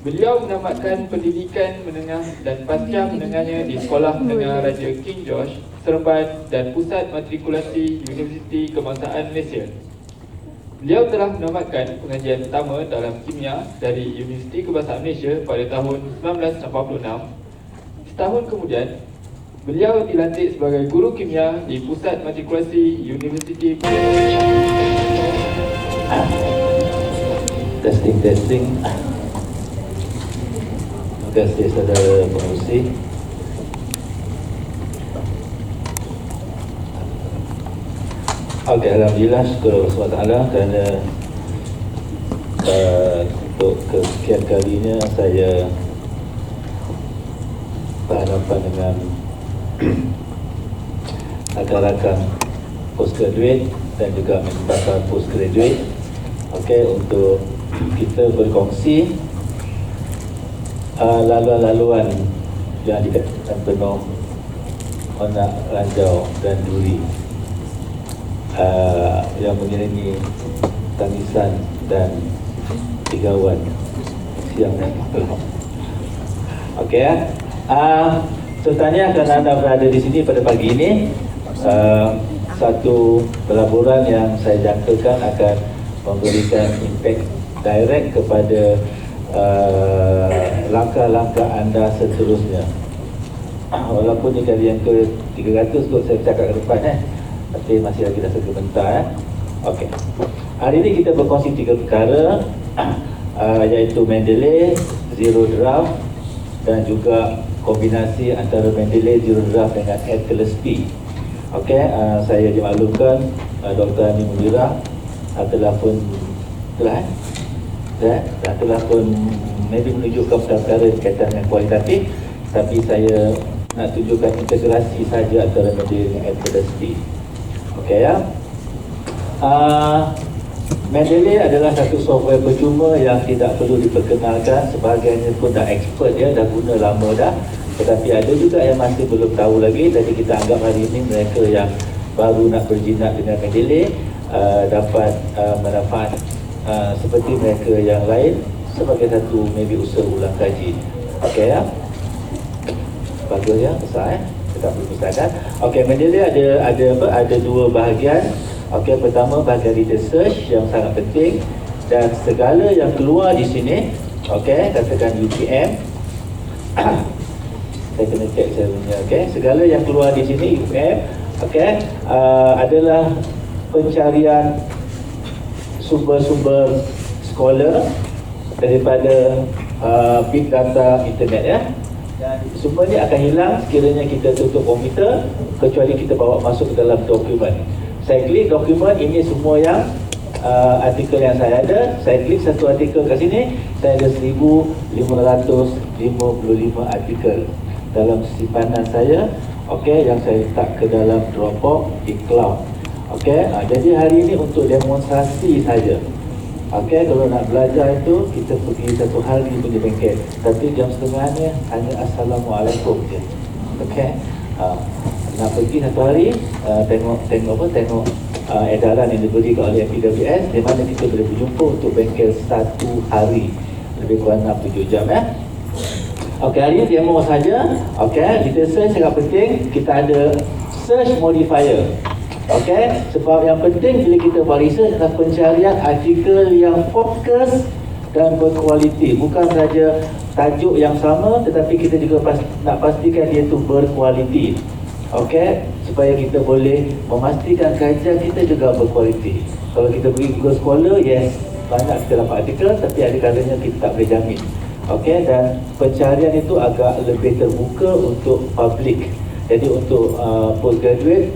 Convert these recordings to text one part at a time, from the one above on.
Beliau menamatkan pendidikan menengah dan pasca menengahnya di Sekolah Menengah Raja King George, Seremban dan Pusat Matrikulasi Universiti Kebangsaan Malaysia. Beliau telah menamatkan pengajian pertama dalam kimia dari Universiti Kebangsaan Malaysia pada tahun 1986. Setahun kemudian, beliau dilantik sebagai guru kimia di Pusat Matrikulasi Universiti. Testing. Terima kasih saudara pengurusi. Okey, alhamdulillah, syukur Allah SWT kerana untuk kesekian kalinya saya berhadapan dengan rakan-rakan postgraduate dan juga bakal postgraduate, okey, untuk kita berkongsi laluan-laluan yang dikatakan penuh onak, ranjau dan duri, yang mengiringi tangisan dan tigauan siang dan malam. Okey, so tanya kerana anda berada di sini pada pagi ini, satu pelaburan yang saya jangkakan akan memberikan impak direct kepada langkah-langkah anda seterusnya. Walaupun ini kali yang ke-300 kot saya bercakap ke depan, tapi masih lagi dah sebentar. Okey, hari ini kita berkongsi 3 perkara, iaitu Mendeley, Zero Draft dan juga kombinasi antara Mendeley, Zero Draft dengan Ed Gillespie. Okey, saya dimaklumkan Dr. Ani Munirah telah pun maybe menunjukkan perkara berkaitan dengan kualitatif, tapi saya nak tunjukkan integrasi saja antara Mendeley dengan Ed Gillespie. Okey ya. Mendeley adalah satu software percuma yang tidak perlu diperkenalkan, sebahagiannya pun dah expert, dah guna lama dah, tetapi ada juga yang masih belum tahu lagi. Jadi kita anggap hari ini mereka yang baru nak berjinak dengan Mendeley dapat manfaat seperti mereka yang lain sebagai satu maybe usaha ulang kaji. Okey ya. Bagus ya, besar tak perlu pusatkan. Okey, Mendeley ada dua bahagian. Okey, pertama bahagian research yang sangat penting, dan segala yang keluar di sini, okey, katakan UPM. Saya kena check saya punya. Okey, segala yang keluar di sini UPM, okey, adalah pencarian sumber-sumber scholar daripada big data internet ya. Dan semua ni akan hilang sekiranya kita tutup komputer, kecuali kita bawa masuk ke dalam dokumen. Saya klik dokumen, ini semua yang artikel yang saya ada. Saya klik satu artikel kat sini, saya ada 1555 artikel dalam simpanan saya, okey, yang saya letak ke dalam Dropbox di cloud. Okey, jadi hari ini untuk demonstrasi saja. Okey, kalau nak belajar itu kita pergi satu hari punya bengkel, tapi jam setengahnya hanya Assalamualaikum je. Okey, nak pergi satu hari tengok edaran yang diberikan oleh PWS, di mana kita boleh berjumpa untuk bengkel satu hari, lebih kurang 6-7 jam ya. Okey, hari ini demo saja. Okey, kita search sangat penting, kita ada search modifier. Okey, sebab yang penting bila kita buat research adalah pencarian artikel yang fokus dan berkualiti. Bukan saja tajuk yang sama, tetapi kita juga nak pastikan dia itu berkualiti. Okey, supaya kita boleh memastikan kajian kita juga berkualiti. Kalau kita pergi Google Scholar, yes, banyak kita dapat artikel, tapi ada kalanya kita tak boleh jamin. Okey, dan pencarian itu agak lebih terbuka untuk public. Jadi untuk postgraduate,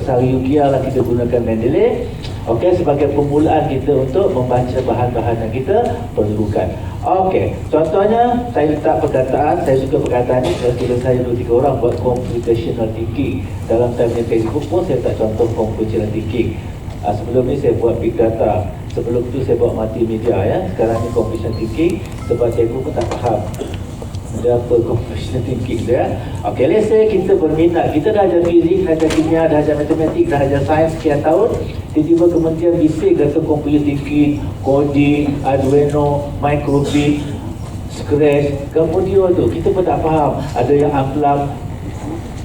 sehari-harilah kita gunakan Mendeley. Okey, sebagai permulaan kita untuk membaca bahan-bahan yang kita perlukan. Okey, contohnya saya letak perkataan, saya suka perkataan ni kerana saya 2-3 orang buat computational thinking. Dalam time Facebook pun saya letak contoh computational thinking. Sebelum ni saya buat big data, sebelum tu saya buat multimedia ya. Sekarang ni computational thinking, sebab saya pun tak faham ada apa computational thinking dia. Okey, let's say kita berminat, kita dah ajar fizik, dah ajar kimia, dah ajar matematik, dah ajar sains sekian tahun, tiba-tiba kementerian bisik kata computer thinking, coding, Arduino, microbit, scratch, Cambodia tu kita pun tak faham. Ada yang unplug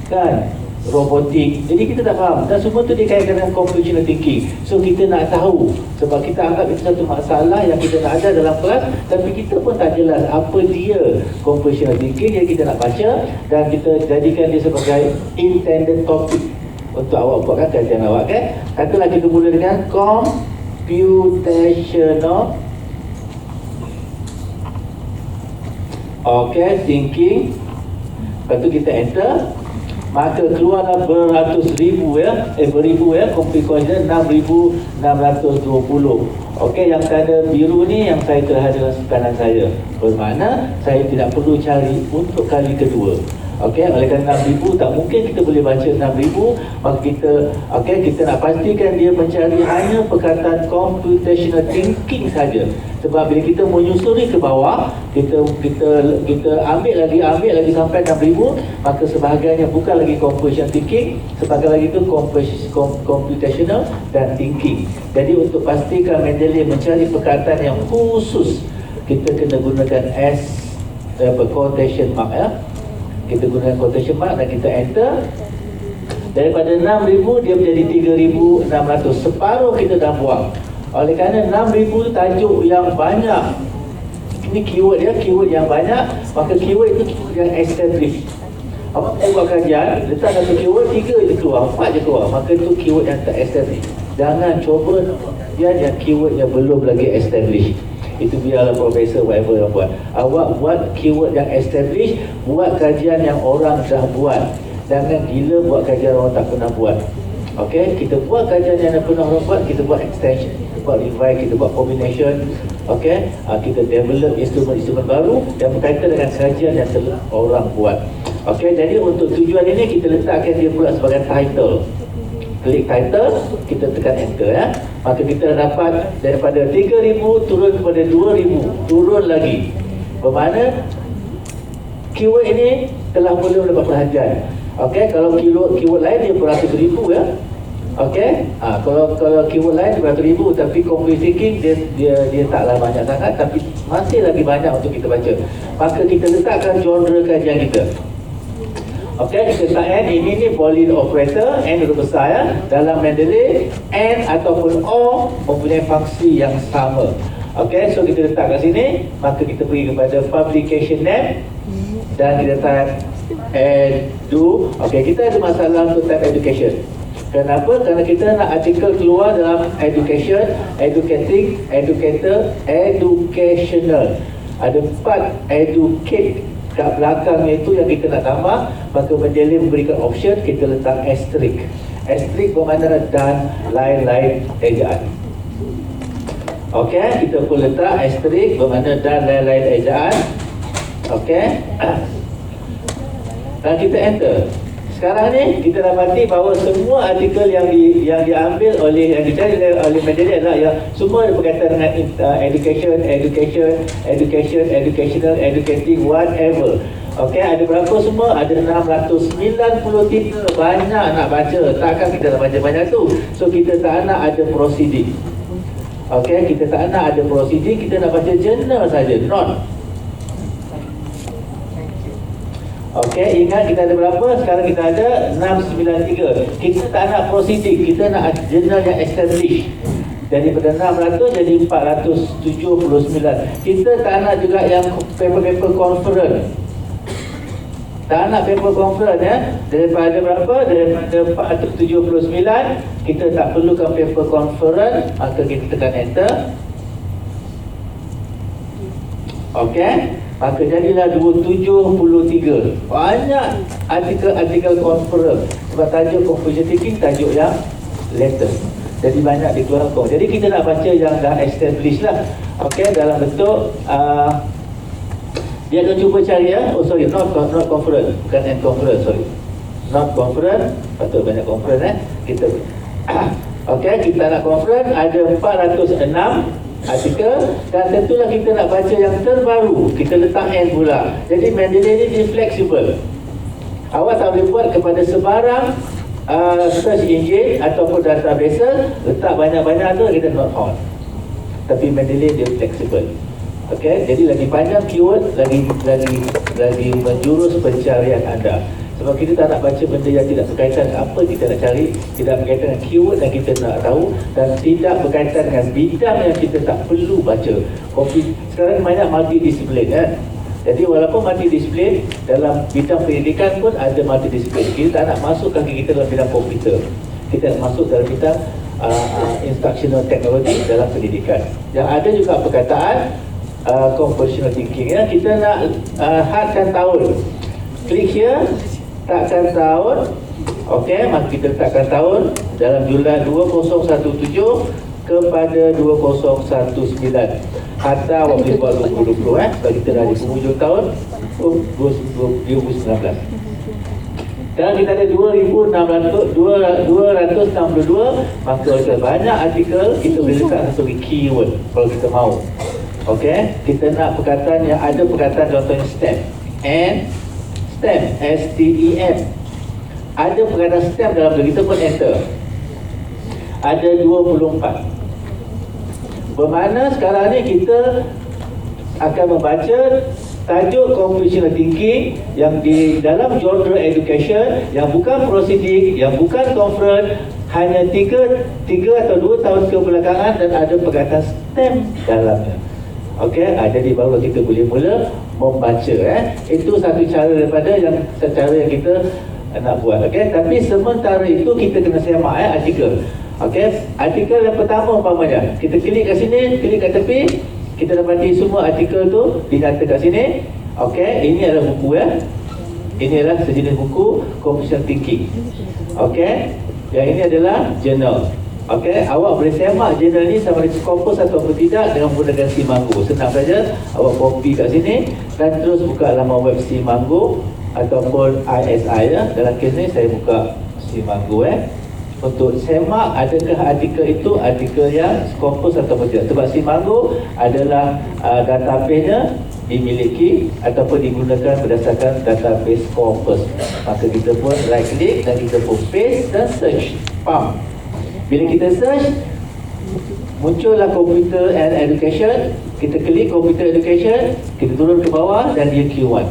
kan, robotik. Jadi kita tak faham. Dan semua tu dikaitkan dengan computational thinking. So kita nak tahu, sebab kita anggap itu satu masalah yang kita nak ada dalam kelas, tapi kita pun tak jelas apa dia computational thinking yang kita nak baca, dan kita jadikan dia sebagai intended topic untuk awak buatkan kajian awak kan. Katalah kita mula dengan computational thinking. Lepas tu kita enter, maka keluarlah beratus ribu beribu computational 6,620. Yang tanda biru ni yang saya telah dalam simpanan saya, bermakna saya tidak perlu cari untuk kali kedua. Oleh kerana 6,000 tak mungkin kita boleh baca 6,000, maka kita nak pastikan dia mencari hanya perkataan computational thinking saja. Sebab bila kita menyusuri ke bawah, kita ambil lagi sampai 6,000, maka sebahagiannya bukan lagi computational thinking, sebahagian lagi itu computational dan thinking. Jadi untuk pastikan Mendeley mencari perkataan yang khusus, kita kena gunakan quotation mark Kita gunakan quotation mark dan kita enter. Daripada 6,000 dia menjadi 3,600. Separuh kita dah buang. Oleh kerana 6,000 tajuk yang banyak. Ini keyword dia, keyword yang banyak. Maka keyword itu keyword yang established. Apa saya buat kajian, letak satu keyword, 3 je keluar, 4 je keluar. Maka itu keyword yang tak established. Jangan cuba kajian yang keyword yang belum lagi established. Itu biarlah profesor whatever yang buat. Awak buat keyword yang established, buat kajian yang orang dah buat. Jangan gila buat kajian orang tak pernah buat. Kita buat kajian yang dah pernah orang buat, kita buat extension, kita buat revise, kita buat combination. Kita develop instrumen-instrumen baru yang berkaitan dengan kajian yang telah orang buat. Jadi untuk tujuan ini kita letakkan dia pula sebagai title. Klik title, kita tekan enter Maka kita dapat daripada 3,000 turun kepada 2,000, turun lagi. Bermakna keyword ini telah mula mendapat perhatian. Kalau keyword lain dia beratus ribu kalau keyword lain beratus ribu, tapi computational thinking dia taklah banyak sangat, tapi masih lagi banyak untuk kita baca. Maka kita letakkan genre kajian kita. Kita letak N, ini Boolean operator, N huruf besar dalam Mendeley, N ataupun O mempunyai fungsi yang sama. So kita letak kat sini, maka kita pergi kepada publication name dan kita type edu. Kita ada masalah untuk type education. Kenapa? Kerana kita nak artikel keluar dalam education, educating, educator, educational. Ada 4 educate kat belakangnya itu yang kita nak tambah. Maka Mendeley memberikan option, kita letak asterisk. Asterisk bermakna dan lain-lain ejaan. Kita pun letak asterisk bermakna dan lain-lain ejaan. Dan kita enter. Sekarang ni kita dapati bahawa semua artikel yang diambil oleh yang dicari oleh Mendeley adalah yang semua ada berkaitan dengan education, educational, educating, whatever. Ada berapa semua? Ada 693. Banyak nak baca. Takkan kita nak baca banyak tu. So kita tak nak ada proceeding. Kita tak nak ada proceeding, kita nak baca journal saja, not. Ingat kita ada berapa? Sekarang kita ada 693. Kita tak nak proceeding, kita nak journal yang established. Jadi pada 600 jadi 479. Kita tak nak juga yang paper conference. Tak nak paper conference Daripada berapa? Daripada 479. Kita tak perlukan paper conference, maka kita tekan enter. Maka jadilah 273. Banyak artikel conference. Sebab tajuk computational thinking, tajuk yang latest. Jadi banyak dikeluarkan. Jadi kita nak baca yang dah established lah. Dalam bentuk dia akan cuba cari not conference, bukan end conference, not conference. Patut banyak conference kita kita nak conference. Ada 406 artikel, dan tentulah kita nak baca yang terbaru. Kita letak N pula. Jadi Mendeley ni fleksibel. Awak tak boleh buat kepada sebarang search engine ataupun database, letak banyak-banyak tu kita not found. Tapi Mendeley dia fleksibel. Okey, jadi lagi panjang keyword, lagi menjurus pencarian anda. Sebab kita tak nak baca benda yang tidak berkaitan dengan apa kita nak cari, tidak berkaitan dengan keyword yang kita nak tahu, dan tidak berkaitan dengan bidang yang kita tak perlu baca. Sekarang banyak multidisiplin kan. Jadi walaupun multidisiplin, dalam bidang pendidikan pun ada multidisiplin. Kita tak nak masuk kaki kita dalam bidang komputer, kita nak masuk dalam bidang instructional technology dalam pendidikan. Yang ada juga perkataan conversational thinking ya. Kita nak hadkan tahun, klik here, takkan tahun. Okey, maka kita letakkan tahun dalam jumlah 2017 kepada 2019. Atau boleh buat 2020 sebab kita dah di penghujung tahun 2019. Dan kita ada 2,262, maka ada banyak artikel, kita boleh letak satu keyword kalau kita mahu. Okey, kita nak perkataan yang ada perkataan contohnya STEM. STEM, S-T-E-M. Ada perkataan STEM dalam tu, kita pun enter. Ada 24. Bermakna sekarang ni kita akan membaca tajuk conversational thinking yang di dalam genre education, yang bukan proceeding, yang bukan conference, hanya 3 atau 2 tahun kebelakangan, dan ada perkataan STEM dalamnya. Okey, jadi baru kita boleh mula membaca. Itu satu cara daripada yang kita nak buat. Okey, tapi sementara itu kita kena semak artikel. Okey, artikel yang pertama umpamanya, kita klik kat sini, klik kat tepi, kita dapati semua artikel tu dinyata kat sini. Okey, ini adalah buku Ini adalah sejenis buku conversational thinking. Okey, yang ini adalah journal. Okey, awak boleh semak journal ni sama ada Scopus atau tidak dengan menggunakan Simanggo. Senang saja, awak copy kat sini dan terus buka laman web Simanggo ataupun ISI ya. Dalam kes ni saya buka Simanggo untuk semak adakah artikel itu artikel yang Scopus atau tidak. Sebab Simanggo adalah database-nya dimiliki ataupun digunakan berdasarkan database Scopus. Maka kita pun right click dan kita pun paste dan search. Pam. Bila kita search, muncullah computer and education. Kita klik computer education, kita turun ke bawah dan dia Q1.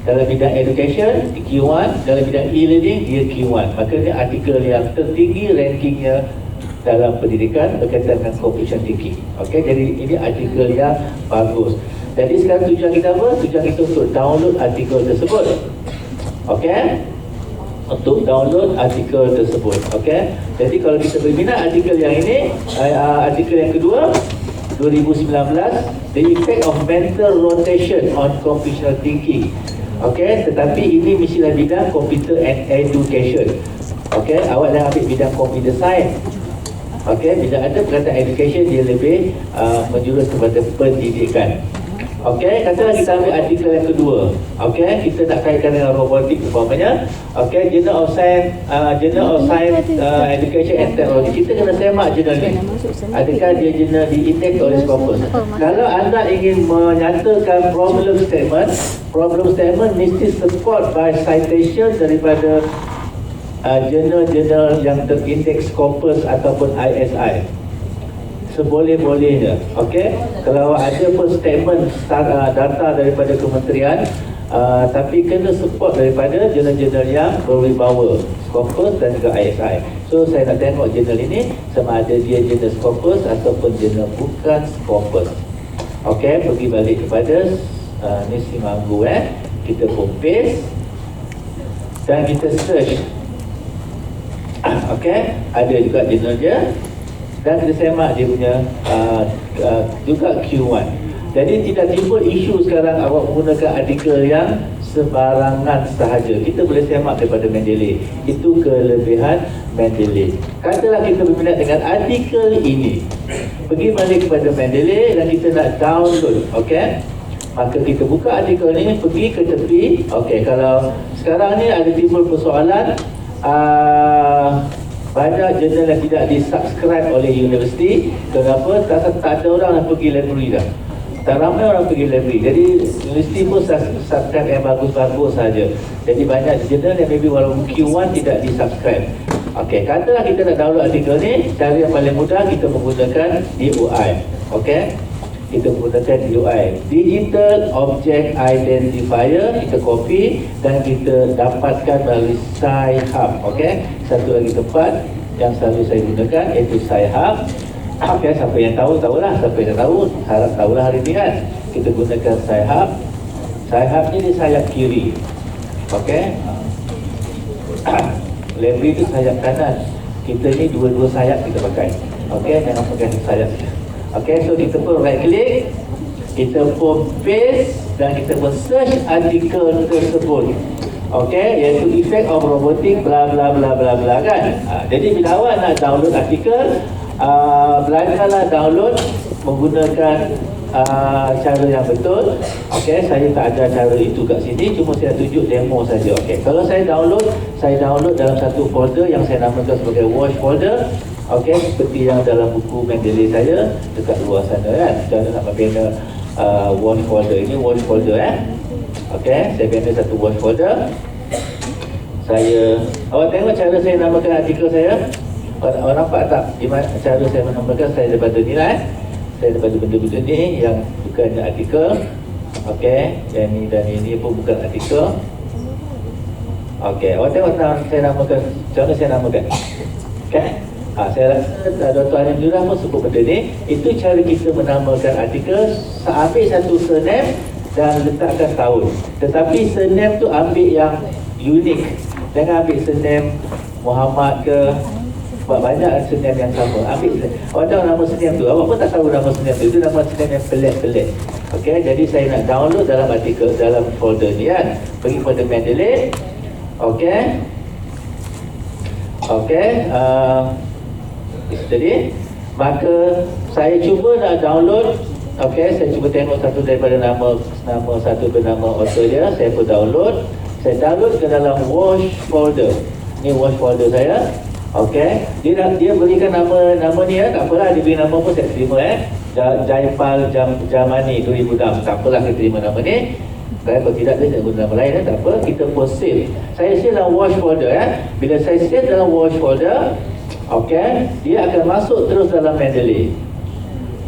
Dalam bidang education, Q1. Dalam bidang e-learning, dia Q1. Maka ini artikel yang tertinggi rankingnya dalam pendidikan berkaitan dengan conversational thinking. Okey, jadi ini artikel yang bagus. Jadi sekarang tujuan kita apa? Tujuan kita untuk download artikel tersebut. Okey, untuk download artikel tersebut. Okey, jadi kalau kita berminat artikel yang ini, artikel yang kedua 2019, The Effect of Mental Rotation on Conversational Thinking. Okey, tetapi ini mestilah bidang computer and education. Okey, awak dah ambil bidang computer science. Okey, bila ada perkataan education, dia lebih menjurus kepada pendidikan. Okey, katalah kita ambil artikel yang kedua. Okey, kita nak kaitkan dengan robotik umpamanya. Okey, Journal of Science, Education and Technology. Kita kena semak jurnal ni. Adakah dia jurnal di-index oleh Scopus? Kalau anda ingin menyatakan problem statement mesti support by citation daripada jurnal-jurnal yang terindeks Scopus ataupun ISI. Seboleh-bolehnya. Okey, kalau ada pun statement data daripada kementerian, tapi kena support daripada jurnal-jurnal yang berwibawa Scopus dan juga ISI. So saya nak tengok jurnal ini sama ada dia jurnal Scopus ataupun jurnal bukan Scopus. Okey, pergi balik kepada ni Simanggo. Kita pun paste dan kita search. Okey, ada juga jurnal dia. Dan kita semak dia punya juga Q1. Jadi tidak timbul isu sekarang awak menggunakan artikel yang sebarangan sahaja. Kita boleh semak daripada Mendeley. Itu kelebihan Mendeley. Katalah kita berminat dengan artikel ini, pergi balik kepada Mendeley dan kita nak download. Okey, maka kita buka artikel ni, pergi ke tepi. Okey, kalau sekarang ni ada timbul persoalan, banyak jurnal yang tidak disubscribe oleh universiti. Kenapa? Tak ada orang yang pergi library dah. Tak ramai orang pergi library. Jadi universiti pun subscribe yang bagus-bagus saja. Jadi banyak jurnal yang maybe walaupun Q1 tidak disubscribe. Okey, katalah kita nak download artikel ni, cara yang paling mudah kita menggunakan DOI. Okey, kita gunakan DOI, Digital Object Identifier. Kita copy dan kita dapatkan melalui Sci-Hub. Okey, satu lagi tempat yang selalu saya gunakan iaitu Sci-Hub. Okey, siapa yang tahu tahulah, siapa yang tak tahu harap tahulah hari ni kan. Kita gunakan Sci-Hub. Sci-Hub ni di sayap kiri. Okey, library itu sayap kanan. Kita ni dua-dua sayap kita pakai. Okey, jangan pakai sayap. Okey, so kita pun right click, kita pun paste dan kita pun search artikel tersebut. Okey, iaitu effect of robotic bla bla bla bla bla kan. Jadi bila awak nak download artikel, belajarlah download menggunakan cara yang betul. Okey, saya tak ajar cara itu kat sini, cuma saya tunjuk demo saja. Okey, kalau saya download dalam satu folder yang saya namakan sebagai watch folder. Okey, seperti yang dalam buku Mendeley saya dekat luar sana kan. Cara nak membina watch folder. Ini watch folder Okey, saya bina satu watch folder. Awak tengok cara saya namakan artikel saya. Awak nampak tak gimana cara saya menamakan? Saya daripada ni lah saya daripada benda-benda ni yang bukannya artikel. Okey, yang ni dan ini pun bukan artikel. Okey, awak tengok saya namakan, cara saya namakan. Okey, saya rasa Dr. Alim Nurah pun sebut benda ni. Itu cara kita menamakan artikel. Ambil satu surname dan letakkan tahun. Tetapi surname tu ambil yang unik. Jangan ambil surname Muhammad ke, sebab banyak surname yang sama. Ambil, awak tahu nama surname tu, awak pun tak tahu nama surname tu. Itu nama surname yang pelik-pelik. Okey, jadi saya nak download dalam artikel, dalam folder ni kan. Pergi pada Mendeley. Okey, jadi maka saya cuba nak download. Okey, saya cuba tengok satu daripada nama satu bernama Australia. Saya pun download. Saya download ke dalam watch folder. Ni watch folder saya. Okey, dia berikan nama ni tak apalah, dia beri nama pun saya terima Jaipal Jamani 2006. Tak apalah, saya terima nama ni. Kalau tidak, dia guna nama lain tak apa. Kita pun save. Saya save dalam watch folder Bila saya save dalam watch folder, okey, dia akan masuk terus dalam Mendeley.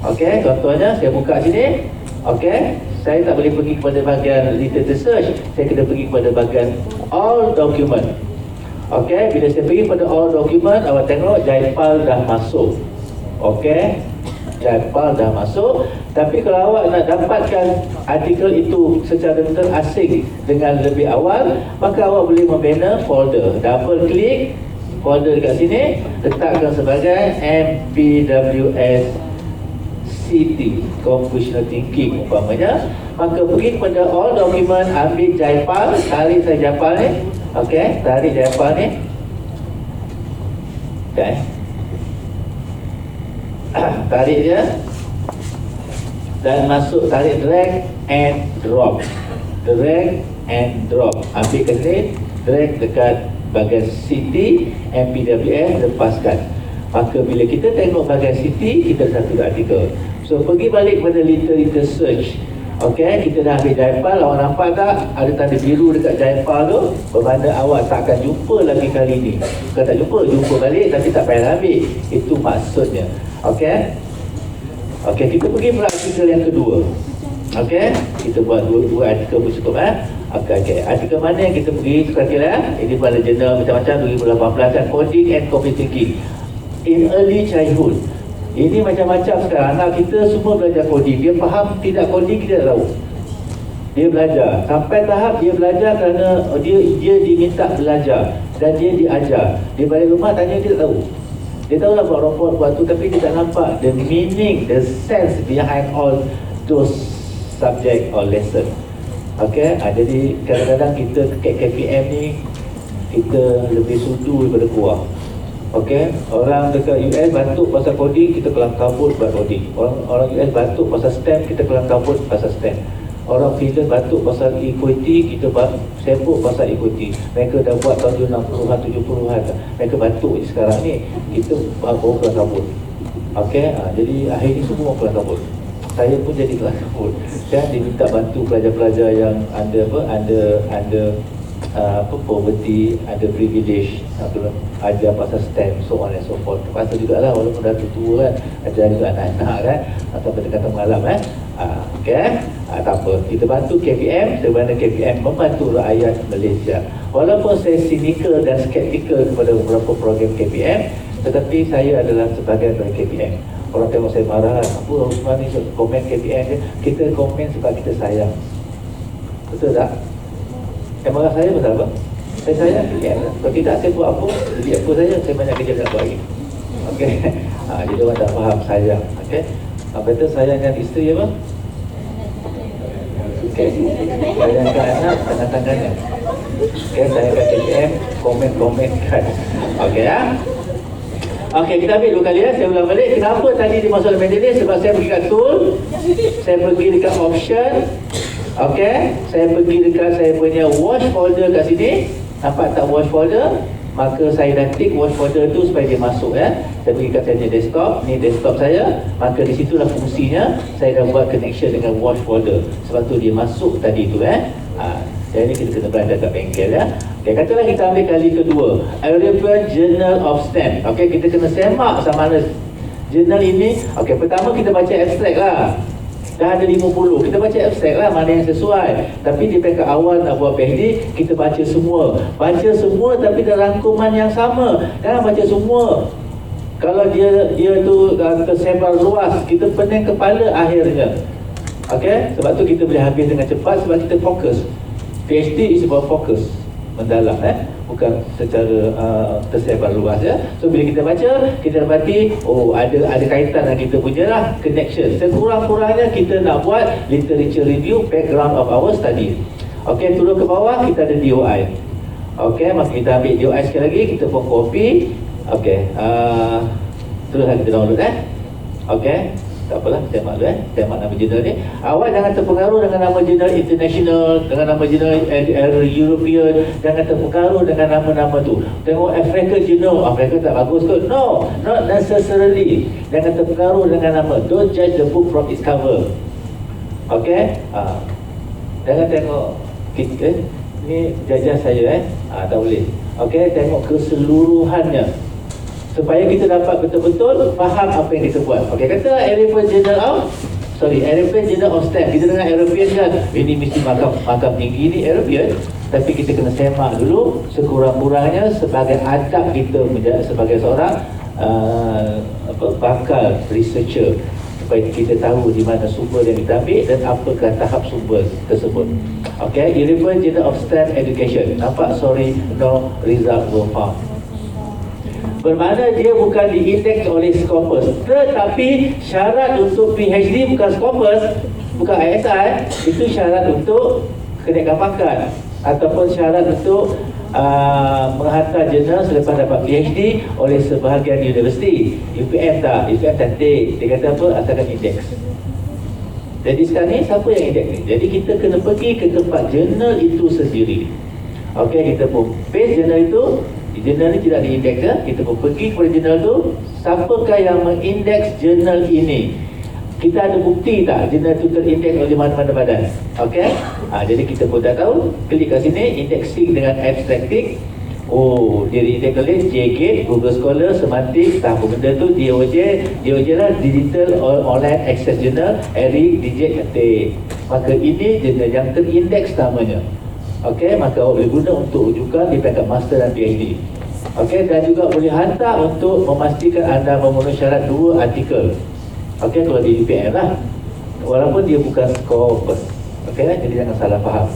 Okey, contohnya saya buka sini. Okey, saya tak boleh pergi kepada bahagian literature search. Saya kena pergi kepada bahagian all document. Okey, bila saya pergi pada all document, awak tengok Jaipal dah masuk. Okey, Jaipal dah masuk. Tapi kalau awak nak dapatkan artikel itu secara terasing dengan lebih awal, maka awak boleh membina folder. Double klik folder dekat sini, letakkan sebagai MPWS CT, Computational Thinking umpamanya. Maka pergi kepada all document, ambil Jaipal, tarik saya Jaipal ni. Okey, tarik Jaipal ni. Okey, tarik dia dan masuk, tarik, drag and drop. Drag and drop. Ambil ke sini, drag dekat bahagian city, MPWS, lepaskan. Maka bila kita tengok bahagian city, kita satu artikel. So pergi balik pada literature search. Okey, kita dah ambil Jaipal. Awak nampak tak ada tanda biru dekat Jaipal tu? Bermakna awak takkan jumpa lagi kali ni. Bukan tak jumpa balik tapi tak payah ambil. Itu maksudnya. Okey, kita pergi pula artikel yang kedua. Okey, kita buat dua artikel pun cukup Okey, artikel mana yang kita pergi sekarang ini pada jurnal macam-macam 2018 kan, Coding and Computer Thinking in Early Childhood. Ini macam-macam sekarang. Anak kita semua belajar coding. Dia faham tidak coding, kita tak tahu. Dia belajar. Sampai tahap dia belajar kerana dia diminta belajar dan dia diajar. Dia balik rumah tanya, dia tak tahu. Dia tahulah buat robot, buat tu, tapi dia tak nampak the meaning, the sense behind all those subject or lesson. Okey, jadi kadang-kadang kita KPM ni kita lebih sundu daripada kuah. Okey, orang dekat US batuk pasal coding, kita kelam kabut buat coding. Orang US batuk pasal STEM, kita kelam kabut pasal STEM. Orang Finland batuk pasal equity, kita sibuk pasal equity. Mereka dah buat tahun 60-an, 70-an. Mereka batuk je sekarang ni, kita baru kelam kabut. Okey, jadi akhir ni semua kelam kabut. Saya pun jadi kelam kabut. Dan diminta bantu pelajar-pelajar yang under poverty, ada privilege, ajar pasal STEM, so on and so forth. Terpaksa jugalah, walaupun dah tua kan, ajar juga anak-anak kan, sampai dekat malam okey. Tak apa, kita bantu KPM sebagaimana KPM membantu rakyat Malaysia. Walaupun saya cynical dan skeptical kepada beberapa program KPM, tetapi saya adalah sebahagian dari KPM. Orang tengok saya marah, apa Osman ni komen KPM je. Kita komen sebab kita sayang. Betul tak? Yang marah saya pasal apa? Saya sayang KPM. Kalau tidak, saya buat apa? Jadi apa saja, saya banyak kerja nak buat lagi. Okey. Jadi orang tak faham sayang. Okey. Betul sayangkan isteri apa? Okey. Sayangkan anak tangan-tangannya. Okey, sayangkan KPM, komen-komenkan. Okey ya. Okey, kita ambil dua kali ya. Saya ulang balik. Kenapa tadi dia masuk dalam media ni? Sebab saya pergi kat tool, saya pergi dekat option. Okey, saya pergi dekat saya punya watch folder kat sini. Nampak tak watch folder? Maka saya dah tick watch folder tu supaya dia masuk ya. Saya pergi kat saya punya desktop, ni desktop saya. Maka di situlah fungsinya. Saya dah buat connection dengan watch folder. Sebab tu dia masuk tadi tu jadi kita kena berada kat bengkel ya. Okay, katalah kita ambil kali kedua, European Journal of STEM. Okey, kita kena semak sama mana jurnal ini. Okey, pertama kita baca abstract lah. Dah ada 50, kita baca abstract lah mana yang sesuai. Tapi di peringkat awal nak buat PhD, kita baca semua. Baca semua tapi dalam rangkuman yang sama. Jangan baca semua. Kalau dia tu tersebar luas, kita pening kepala akhirnya. Okey, sebab tu kita boleh habis dengan cepat sebab kita fokus. PhD is about fokus, mendalam bukan secara tersebar luas ya. So bila kita baca, kita dapati ada kaitan dengan kita punya lah connection. Sekurang-kurangnya kita nak buat literature review background of our study. Okey, turun ke bawah kita ada DOI. Okey, maka kita ambil DOI sekali lagi, kita pun copy. Okey, terus kita download okey. Tak apalah, semak dulu semak nama jurnal ni. Awak jangan terpengaruh dengan nama jurnal international, dengan nama jurnal European. Jangan terpengaruh dengan nama-nama tu. Tengok Africa Journal, Africa tak bagus kot. No, not necessarily. Jangan terpengaruh dengan nama. Don't judge the book from its cover. Okay, jangan tengok kita ni jajah saya tak boleh. Okay, tengok keseluruhannya supaya kita dapat betul-betul faham apa yang kita buat. Okey, kata European Journal of STEM. Kita dengar European kan, ini mesti makam tinggi ni European. Tapi kita kena semak dulu sekurang-kurangnya sebagai adab kita sebagai seorang bakal researcher, supaya kita tahu di mana sumber yang kita ambil dan apakah tahap sumber tersebut. Okey, European Journal of STEM Education. Nampak? Sorry, no result were found. Bermakna dia bukan diindeks oleh Scopus. Tetapi syarat untuk PhD bukan Scopus, bukan ISI. Itu syarat untuk kenaikan pangkat ataupun syarat untuk menghantar jurnal selepas dapat PhD oleh sebahagian universiti. UPM tak, UPM cantik. Dia kata apa? Asalkan indeks. Jadi sekarang ni siapa yang indeks ni? Jadi kita kena pergi ke tempat jurnal itu sendiri. Okey, kita pun paste jurnal itu. Jurnal ni tidak diindeks ya. Kita pun pergi kepada jurnal tu. Siapakah yang mengindeks jurnal ini? Kita ada bukti tak jurnal itu terindeks oleh mana-mana badan? Okey. Jadi kita pun dah tahu. Klik kat sini, indexing dengan abstracting. Dia diindeks oleh JGate, Google Scholar, Semantic, apa benda tu, DOJ lah, Digital Online Access Journal, ERIC, DIGIT, cantik. Maka ini jurnal yang terindeks namanya. Okey, maka awak boleh guna untuk rujukan di peringkat master dan PhD. Okey, dan juga boleh hantar untuk memastikan anda memenuhi syarat 2 artikel. Okey, kalau di UPM lah. Walaupun dia bukan Scopus. Okey, jadi jangan salah faham.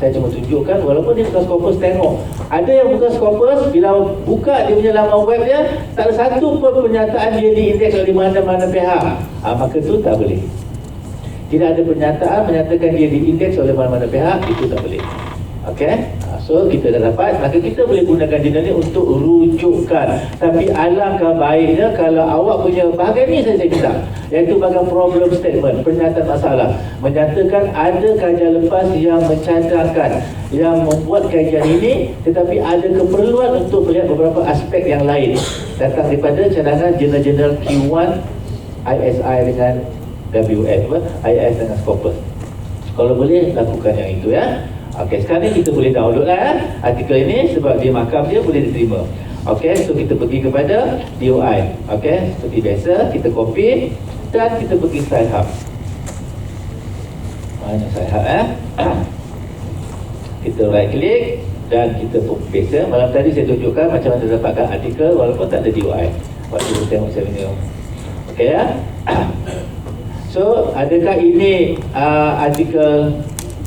Saya cuma tunjukkan walaupun dia bukan Scopus, tengok. Ada yang bukan Scopus, bila buka dia punya laman web dia, tak ada satu pun pernyataan dia diindeks oleh mana-mana pihak. Maka tu tak boleh. Tidak ada pernyataan menyatakan dia diindeks oleh mana-mana pihak, itu tak boleh. Okey, so kita dah dapat, maka kita boleh gunakan jurnal ni untuk rujukan. Tapi alangkah baiknya kalau awak punya bahagian ni saya minta, iaitu bahagian problem statement, pernyataan masalah, menyatakan ada kajian lepas yang mencadangkan, yang membuat kajian ini, tetapi ada keperluan untuk melihat beberapa aspek yang lain datang daripada cadangan jurnal-jurnal Q1 ISI dengan WF, IS dengan Scopus. Kalau boleh, lakukan yang itu ya. Okey, sekarang ni kita boleh download lah artikel ini sebab dia makam dia boleh diterima. Okey, so kita pergi kepada DOI. Okey, seperti biasa kita copy dan kita pergi Site Hub. Mana Site Hub kita right click dan kita paste ya. Malam tadi saya tunjukkan macam mana dapatkan artikel walaupun tak ada DOI. Waktu kita tengok macam ni. Okey ya. So, adakah ini artikel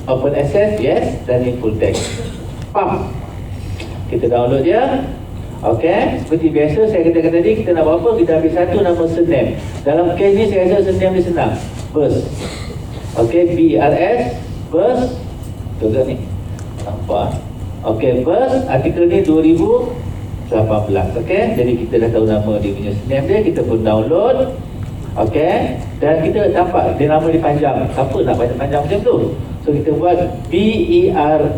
open access? Yes. Dan ini full text. Pam. Kita download dia. Okey. Seperti biasa saya katakan tadi, kita nak buat apa? Kita ambil satu nama surname. Dalam case ni saya rasa surname dia senang. Burst. Okey, BRS. Burst. Betul tak ni? Nampak? Okey, Burst. Artikel ni 2018. Okey. Jadi kita dah tahu nama dia punya surname dia. Kita pun download. Okey, dan kita nampak dia nama dia panjang. Siapa nak panjang macam tu? So kita buat BERS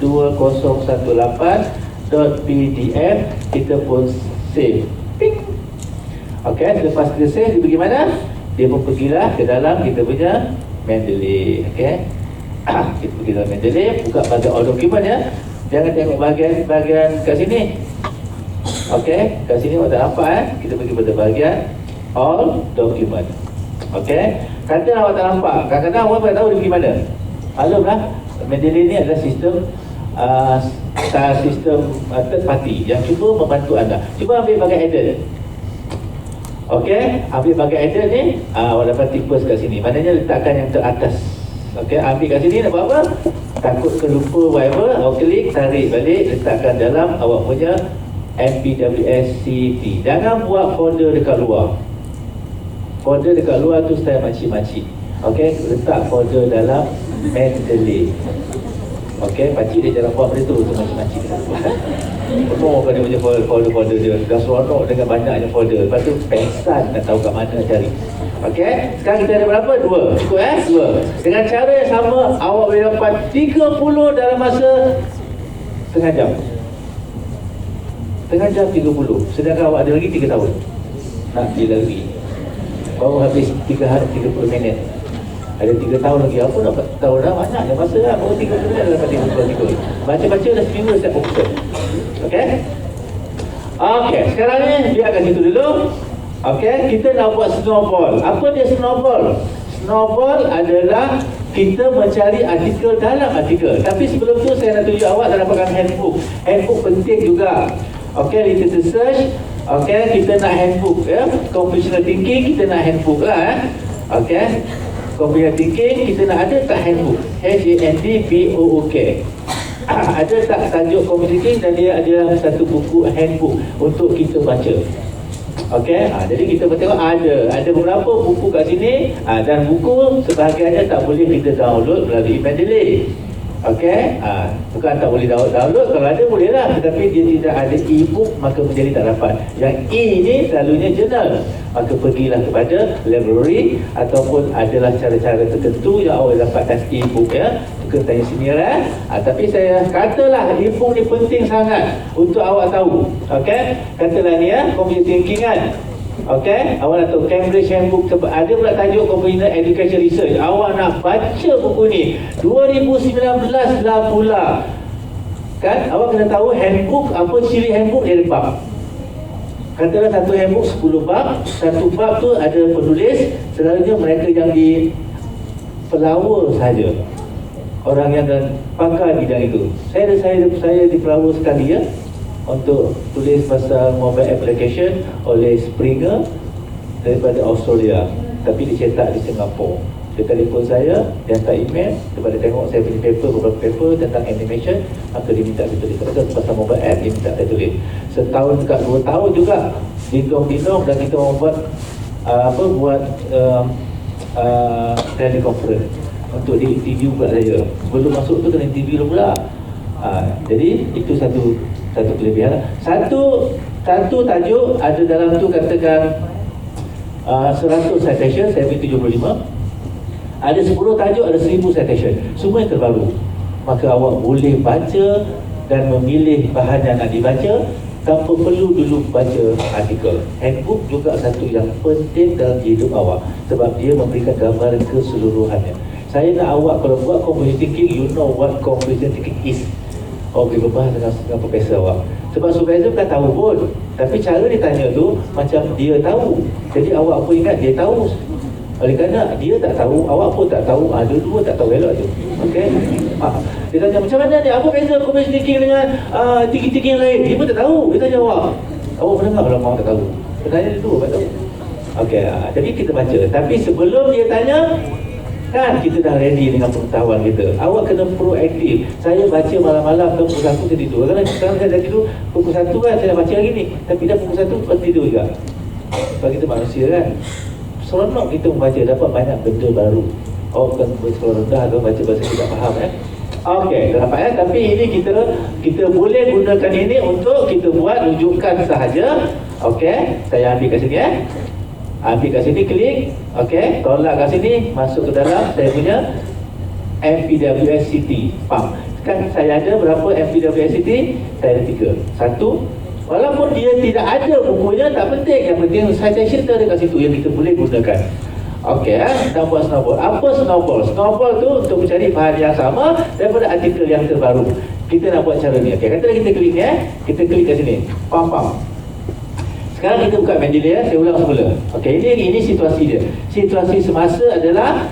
2018.pdf. Kita pun save. Ping. Okey, lepas kita save dia pergi mana? Dia pun pergilah ke dalam kita punya Mendeley. Okey. Kita pergi dalam Mendeley, buka bahagian all document ya. Jangan tengok bahagian kat sini. Okey, kat sini awak tak nampak kita pergi pada bahagian all document. Okey, kata awak tak nampak, kadang-kadang awak tak tahu dia pergi mana. Maklumlah, Mendeley ni adalah sistem third party yang cuba membantu anda. Cuba ambil bahagian edit. Okey, ambil bahagian edit ni, awak dapat tipes kat sini. Maknanya letakkan yang teratas. Okey, ambil kat sini nak buat apa? Takut terlupa whatever, awak klik, tarik balik, letakkan dalam awak punya MPWS-CT. Jangan buat folder dekat luar. Folder dekat luar tu style makcik-makcik. Okey, letak folder dalam Mendeley. Okey, pakcik dia jarang buat benda tu makcik-makcik. Penuh kan dia punya folder dia. Dah seronok dengan banyaknya folder. Lepas tu pengsan nak tahu kat mana cari. Okey, sekarang kita ada berapa? 2. Cukup 2. Dengan cara yang sama, awak boleh dapat 30 dalam masa setengah jam. Setengah jam 30. Sedangkan awak ada lagi 3 tahun nak dilalui. Baru habis 3 hari 30 minit. Ada 3 tahun lagi. Apa nak tahu dah banyak yang masa lah. Baru 30 minit dah dapat 30. Baca-baca dah seminggu dah fokus. Okey? Okey, sekarang ni biarkan situ dulu. Okey, kita nak buat snowball. Apa dia snowball? Snowball adalah kita mencari artikel dalam artikel. Tapi sebelum tu saya nak tunjuk awak nak dapatkan handbook. Handbook penting juga. Okey, literature search. Okey, kita nak handbook ya. Computational thinking kita nak handbook lah Okey. Computational thinking kita nak ada tak handbook? HANDBOOK. Ada tak tajuk computational thinking dan dia adalah satu buku handbook untuk kita baca. Okey, jadi kita tengok ada beberapa buku kat sini dan buku sebahagiannya tak boleh kita download melalui Mendeley. Okey, bukan tak boleh download, kalau ada bolehlah, tetapi dia tidak ada e-book maka menjadi tak dapat. Yang e ni selalunya jurnal, maka pergilah kepada library ataupun adalah cara-cara tertentu yang awak dapatkan e-book ya. Bukan tanya senior tapi saya katalah e-book ni penting sangat untuk awak tahu. Okey, katalah ni computer thinking kan. Okey, awak nak tahu Cambridge Handbook, ada pula tajuk Computer Education Research. Awak nak baca buku ni 2019 lah pula. Kan, awak kena tahu handbook, apa ciri handbook dia ada bab. Katalah satu handbook 10 bab, satu bab tu ada penulis, selalunya mereka yang di pelawar saja. Orang yang pakar bidang itu. Saya di pelawar sekali ya. Untuk tulis pasal mobile application oleh Springer daripada Australia, tapi dicetak di Singapura. Dia telefon saya, dia hantar email, daripada tengok saya punya beberapa paper tentang animation, maka dia minta saya tulis pasal mobile app, dia minta saya tulis. Setahun dekat 2 tahun juga dindong-dindong dan kita orang buat teleconference untuk di interview pula saya. Sebelum masuk tu kena interview pula. Jadi itu satu kelebihan. Satu tajuk ada dalam tu katakan 100 citation, saya beri 75. Ada 10 tajuk, ada 1000 citation. Semua yang terbaru. Maka awak boleh baca dan memilih bahan yang nak dibaca tanpa perlu dulu baca artikel. Handbook juga satu yang penting dalam hidup awak sebab dia memberikan gambaran keseluruhannya. Saya nak awak kalau buat computer thinking, you know what computer thinking is. boleh berbahas dengan profesor awak. Sebab supervisor bukan tahu pun, tapi cara dia tanya tu macam dia tahu. Jadi awak pun ingat dia tahu. Oleh kerana dia tak tahu, awak pun tak tahu, dua-dua tak tahu elok tu. Okey. Dia tanya macam mana ni, apa beza computational thinking dengan thinking yang lain? Dia pun tak tahu. Dia tanya awak. Awak mendengar kalau awak tak tahu. Tanya dia dulu, tak tahu. Okey, jadi kita baca. Tapi sebelum dia tanya, kan kita dah ready dengan pengetahuan kita. Awak kena proaktif. Saya baca malam-malam ke pukul 1 saya tidur. Kadang sekarang saya dah tidur pukul 1 kan saya baca hari ni. Tapi dah pukul 1 lepas tidur juga. Sebab kita manusia kan. Seronok kita membaca, dapat banyak benda baru. Bukan sekolah rendah atau baca bahasa kita faham Okey, nampak tapi ini kita boleh gunakan ini untuk kita buat rujukan sahaja. Okey, saya ambil kat sini ambil kat sini, klik, okey, tolak kat sini, masuk ke dalam saya punya MPWSCT. Faham? Kan saya ada berapa MPWSCT? Saya ada 3. 1, walaupun dia tidak ada bukunya, tak penting. Yang penting citation ada kat situ yang kita boleh gunakan. Okey, nak buat snowball. Apa snowball? Snowball tu untuk mencari bahan yang sama daripada artikel yang terbaru. Kita nak buat cara ni. Okey, katalah kita klik ni kita klik kat sini. Faham? Sekarang kita buka Mendeley saya ulang semula. Okey, ini situasi dia. Situasi semasa adalah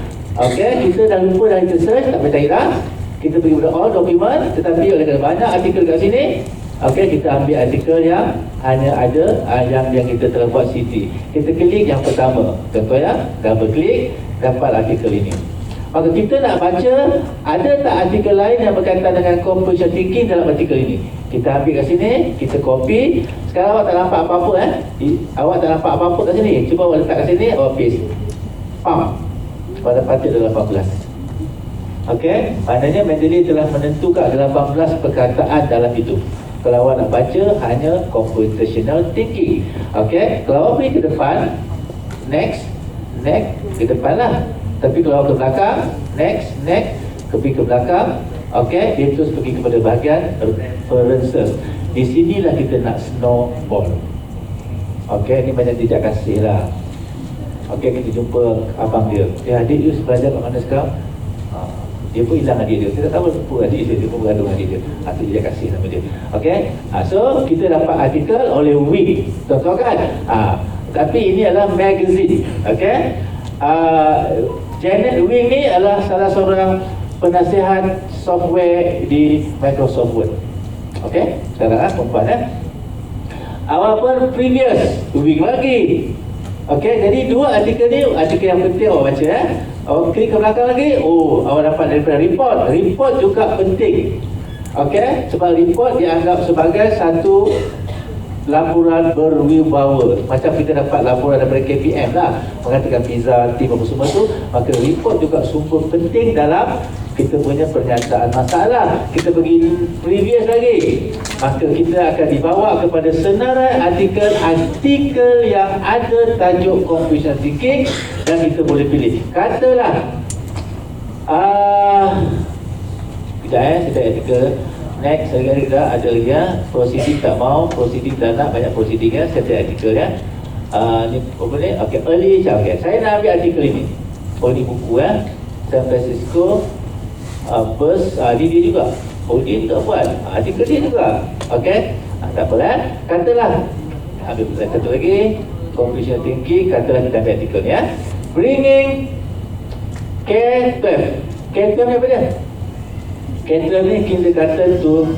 kita dah lupa dah kita search, tak payah dah. Kita pergi pada all document, tetapi oleh kerana banyak artikel kat sini, kita ambil artikel yang hanya ada yang kita telah buat CT. Kita klik yang pertama. Contoh double klik, dapat artikel ini. Maka kita nak baca, ada tak artikel lain yang berkaitan dengan computational thinking dalam artikel ini. Kita ambil kat sini, kita copy. Sekarang awak tak nampak apa-apa awak tak nampak apa-apa kat sini. Cuba awak letak kat sini, awak paste. Faham? Pada patut ada 18. Okey, maknanya Mendeley telah menentukan 18 perkataan dalam itu. Kalau awak nak baca, hanya computational thinking. Okey, kalau awak pergi ke depan, next ke depan lah. Tapi kalau ke belakang, next, pergi ke belakang, dia terus pergi kepada bahagian references. Di sinilah kita nak snowball. Ini banyak tidak kasih lah. Kita jumpa abang dia. Adik you belajar kat mana sekarang? Dia pun hilang adik dia. Kita tak tahu apa adik dia pun bergaduh dengan adik dia. Itu dia kasih nama dia. So kita dapat artikel oleh Wing. Tahu kan? Tapi ini adalah magazine. Janet Wing ni adalah salah seorang penasihat software di Microsoft Word. Sekarang perempuan awal pun previous Wing lagi. Jadi dua artikel ni, artikel yang penting awak baca awak klik ke belakang lagi, awak dapat daripada report juga penting. Sebab report dianggap sebagai satu laporan berwibawa. Macam kita dapat laporan daripada KPM lah, mengatakan pizza, tim apa semua tu. Maka report juga sungguh penting dalam kita punya pernyataan masalah. Kita pergi previous lagi, maka kita akan dibawa kepada senarai artikel yang ada tajuk computational thinking, dan kita boleh pilih. Katalah sekejap artikel. Next, sekali dah ada lagi proceeding tak mau, proceeding tak nak, banyak proceeding saya ada artikel ni apa ni? Early child care. Saya nak ambil artikel ini. Ini buku San Francisco Burst, dia juga. Dia juga buat artikel dia juga. Tak apalah. Katalah ambil satu lagi computational thinking, katalah kita ambil artikel ni bringing K12. K12 ni apa dia? K12 ni kindergarten to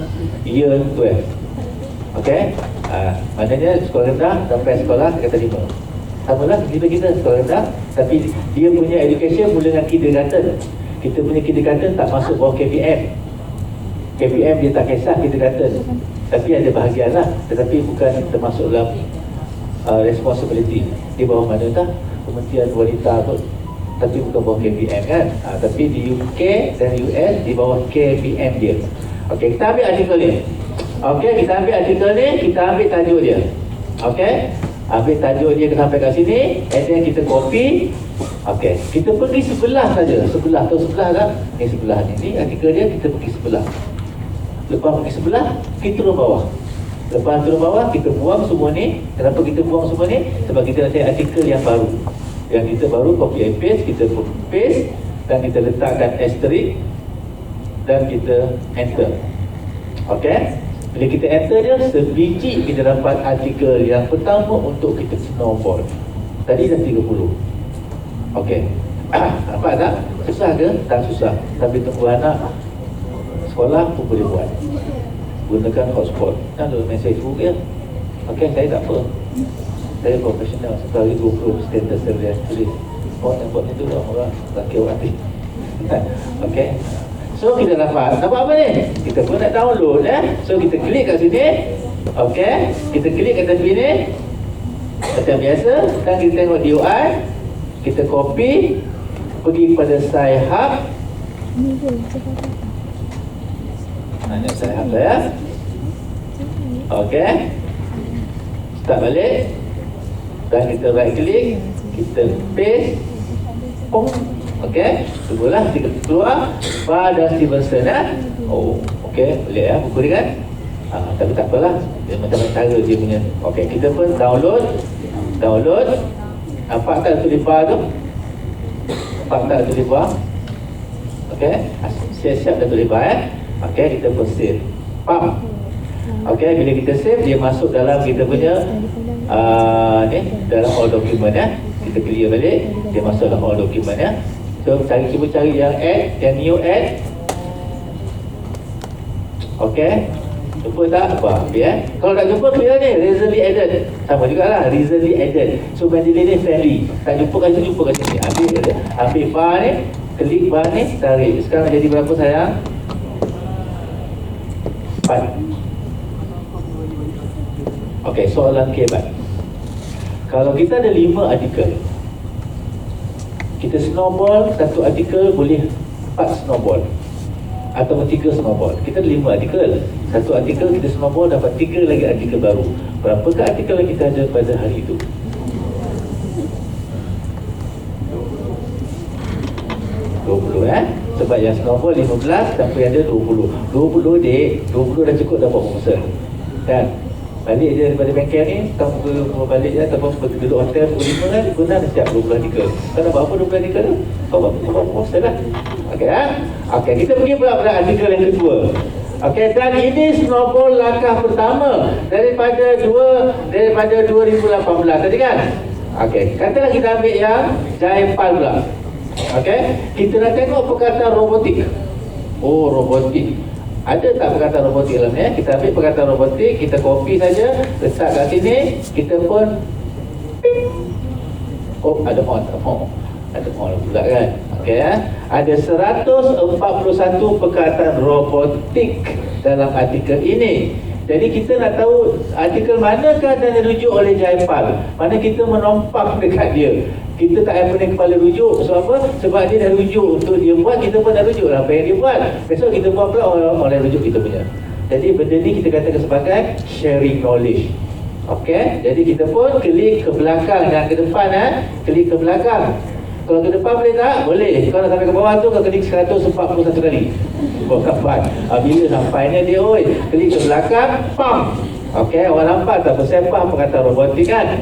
year 12. Maknanya sekolah rendah sampai sekolah kata 5. Sama lah kita sekolah rendah, tapi dia punya education mula dengan kindergarten. Kita punya kindergarten tak masuk bawah KPM. KPM dia tak kisah kindergarten, tapi ada bahagian lah, tetapi bukan termasuk dalam responsibility. Di bawah mana tak? Kementerian Wanita tu, tapi bukan bawah KPM kan. Tapi di UK dan US di bawah KPM dia. Kita ambil artikel ni. Kita ambil artikel ni, kita ambil tajuk dia. Ambil tajuk dia sampai kat sini, and then kita copy. Kita pergi sebelah saja. Sebelah kan? Ni sebelah ni. Ni artikel dia, kita pergi sebelah. Lepas pergi sebelah, kita turun bawah. Lepas turun bawah, kita buang semua ni. Kenapa kita buang semua ni? Sebab kita nak cari artikel yang baru. Yang kita baru copy and paste, kita paste dan kita letakkan asterisk dan kita enter. Okey, bila kita enter dia, sebiji kita dapat artikel yang pertama untuk kita snowball. Tadi dah 30. Okey. Nampak tak? Susah ke? Tak susah. Tapi tunggu anak sekolah pun boleh buat. Gunakan hotspot. Lalu mesej Facebook ya. Okey, saya tak apa. Saya profesional. Sekali 20 status saya tulis. Buat ni dulu orang laki orang ni. Okey. So kita dapat apa ni? Kita pun nak download So kita klik kat sini. Okey, kita klik kat tepi ni. Macam biasa, sekarang kita tengok UI. Kita copy, pergi pada Sci-Hub. Hanya Sci-Hub saya. Okey. Start balik. Dan kita right click, kita paste. Okey, tunggulah kita keluar pada Stevenson Oh, okey, boleh buku dia kan. Tapi tak apalah, dia macam-macam cara dia punya. Okey, kita pun download. Nampak tak tulis bar tu? Nampak tak tulis bar? Okey, siap-siap dah tulis bar Okey, kita pun save. Pam. Okey, bila kita save, dia masuk dalam kita punya ni, dalam all document Kita clear balik, dia masuk dalam all document So, cuba cari yang add, yang new add. Okey. Jumpa tak? Apa? Kalau tak jumpa, clear ni, recently added. Sama jugalah, recently added. So, bendera ni friendly. Tak jumpa kat sini, jumpa kat sini. Ambil bar ni, klik bar ni, tarik. Sekarang jadi berapa sayang? 4. Okey, soalan kebat. Kalau kita ada 5 artikel, kita snowball satu artikel boleh 4 snowball atau 3 snowball. Kita ada 5 artikel. Satu artikel kita snowball dapat 3 lagi artikel baru. Berapakah artikel yang kita ada pada hari itu? 20 Sebab yang snowball 15 sampai ada 20. 20 dah cukup dah buat promotion. Kan? Balik je daripada bengkel ni, kamu balik je ataupun duduk hotel pukul 5 kan, guna dah siap 20 artikel. Kau nak buat apa 20 artikel tu? Kau buat promotion lah. Okey Okey, kita pergi pula pada artikel yang kedua. Okey, dan ini snowball langkah pertama daripada 2018 tadi kan? Okey, katalah kita ambil yang Jaipal pula. Okey, kita nak tengok perkataan robotik. Oh, robotik. Ada tak perkataan robotik dalam ni? Kita ambil perkataan robotik, kita copy saja, letak kat sini, kita pun ada more pula kan. Okey Ada 141 perkataan robotik dalam artikel ini. Jadi kita nak tahu artikel manakah yang dirujuk oleh Jaipal. Mana kita menompak dekat dia. Kita tak payah pening kepala rujuk. Sebab apa? Sebab dia dah rujuk untuk dia buat, kita pun dah rujuk lah apa yang dia buat. Besok kita buat pula orang rujuk kita punya. Jadi benda ni kita katakan sebagai sharing knowledge. Okey, jadi kita pun klik ke belakang dan ke depan klik ke belakang. Kalau ke depan boleh tak? Boleh. Kalau sampai ke bawah tu kau klik 141 kali. Bukan. Bila sampainya dia klik ke belakang, pam. Okey, awak nampak tak persepah perkataan robotik kan?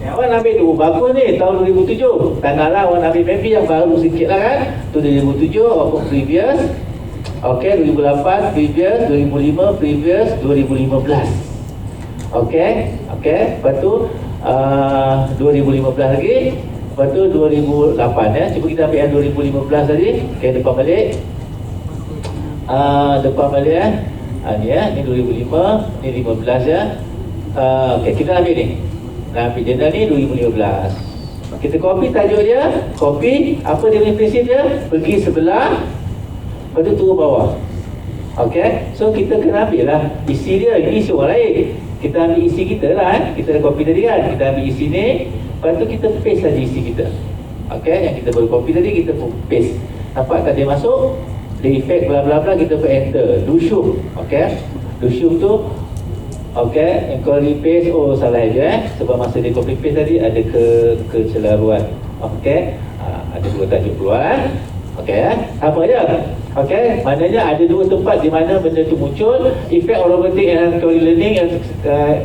Awak ambil dulu bagus ni tahun 2007. Tak naklah awak ambil maybe yang baru sikit lah kan. Tu 2007 awak previous. Okey, 2008 previous, 2005 previous, 2015. Okey. Lepas tu 2015 lagi. Lepas tu 2008 Cuba kita ambil yang 2015 tadi. Okey, depan balik. Depan balik ni 2005, ni 15 Okey, kita ambil ni. Ambil jurnal ni 2015. Kita copy tajuk dia, copy apa dia punya prinsip dia, pergi sebelah, lepas tu turun bawah. Okey, so kita kena ambil lah isi dia, ini isi orang lain. Kita ambil isi kita lah kita dah copy tadi kan, kita ambil isi ni, lepas tu kita paste saja isi kita. Okey, yang kita baru copy tadi kita pun paste. Nampak tak dia masuk? Dia effect bla bla bla, kita pun enter. Do show. Okey, do show tu okey, yang copy paste salah aja sebab masa dia copy paste tadi ada kecelaruan. Okey, ada dua tajuk keluar okey apa aja. Okey, maknanya ada dua tempat di mana benda tu muncul, effect robotic and query learning yang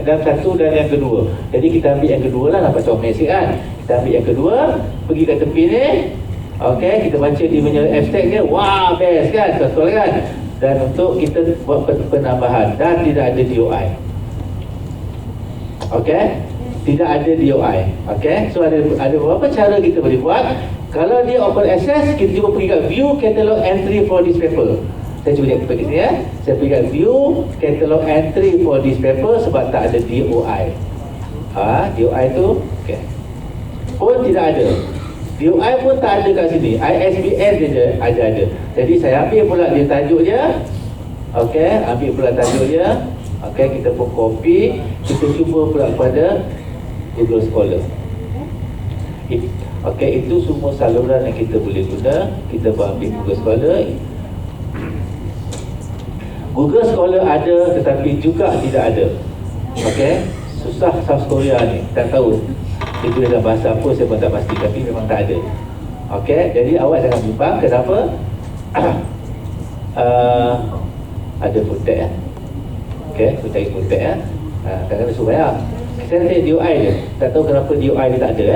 dan satu dan yang kedua. Jadi kita ambil yang kedua lah, nampak comel sikit kan. Kita ambil yang kedua, pergi kat tepi ni. Okey, kita baca dia punya abstract dia. Wah, best kan, betul kan. dan untuk kita buat penambahan, dan tidak ada DOI. Okey, tidak ada DOI. Okey, so ada beberapa cara kita boleh buat. Kalau dia open access, kita cuba pergi kat view catalog entry for this paper. Saya cuba lihat pergi sini ya. Saya pergi kat view catalog entry for this paper sebab tak ada DOI. DOI tu okey, pun tidak ada. DOI pun tak ada kat sini. ISBN dia ada. Jadi saya ambil pula dia tajuk dia. Okey, ambil pula tajuk dia. Okey, kita pun copy, kita cuba pula pada Google Scholar. Okey, itu semua saluran yang kita boleh guna. Kita ambil Google Scholar. Google Scholar ada tetapi juga tidak ada. Okey, susah South Korea ni, tak tahu itu dalam bahasa apa saya pun tak pasti, tapi memang tak ada. Okey, jadi awak jangan bimbang. Kenapa? Ada footage ya. Okey, kita cari footage ya. Kadang-kadang suruh bayar. Saya tengok DOI dia, tak tahu kenapa DOI dia tak ada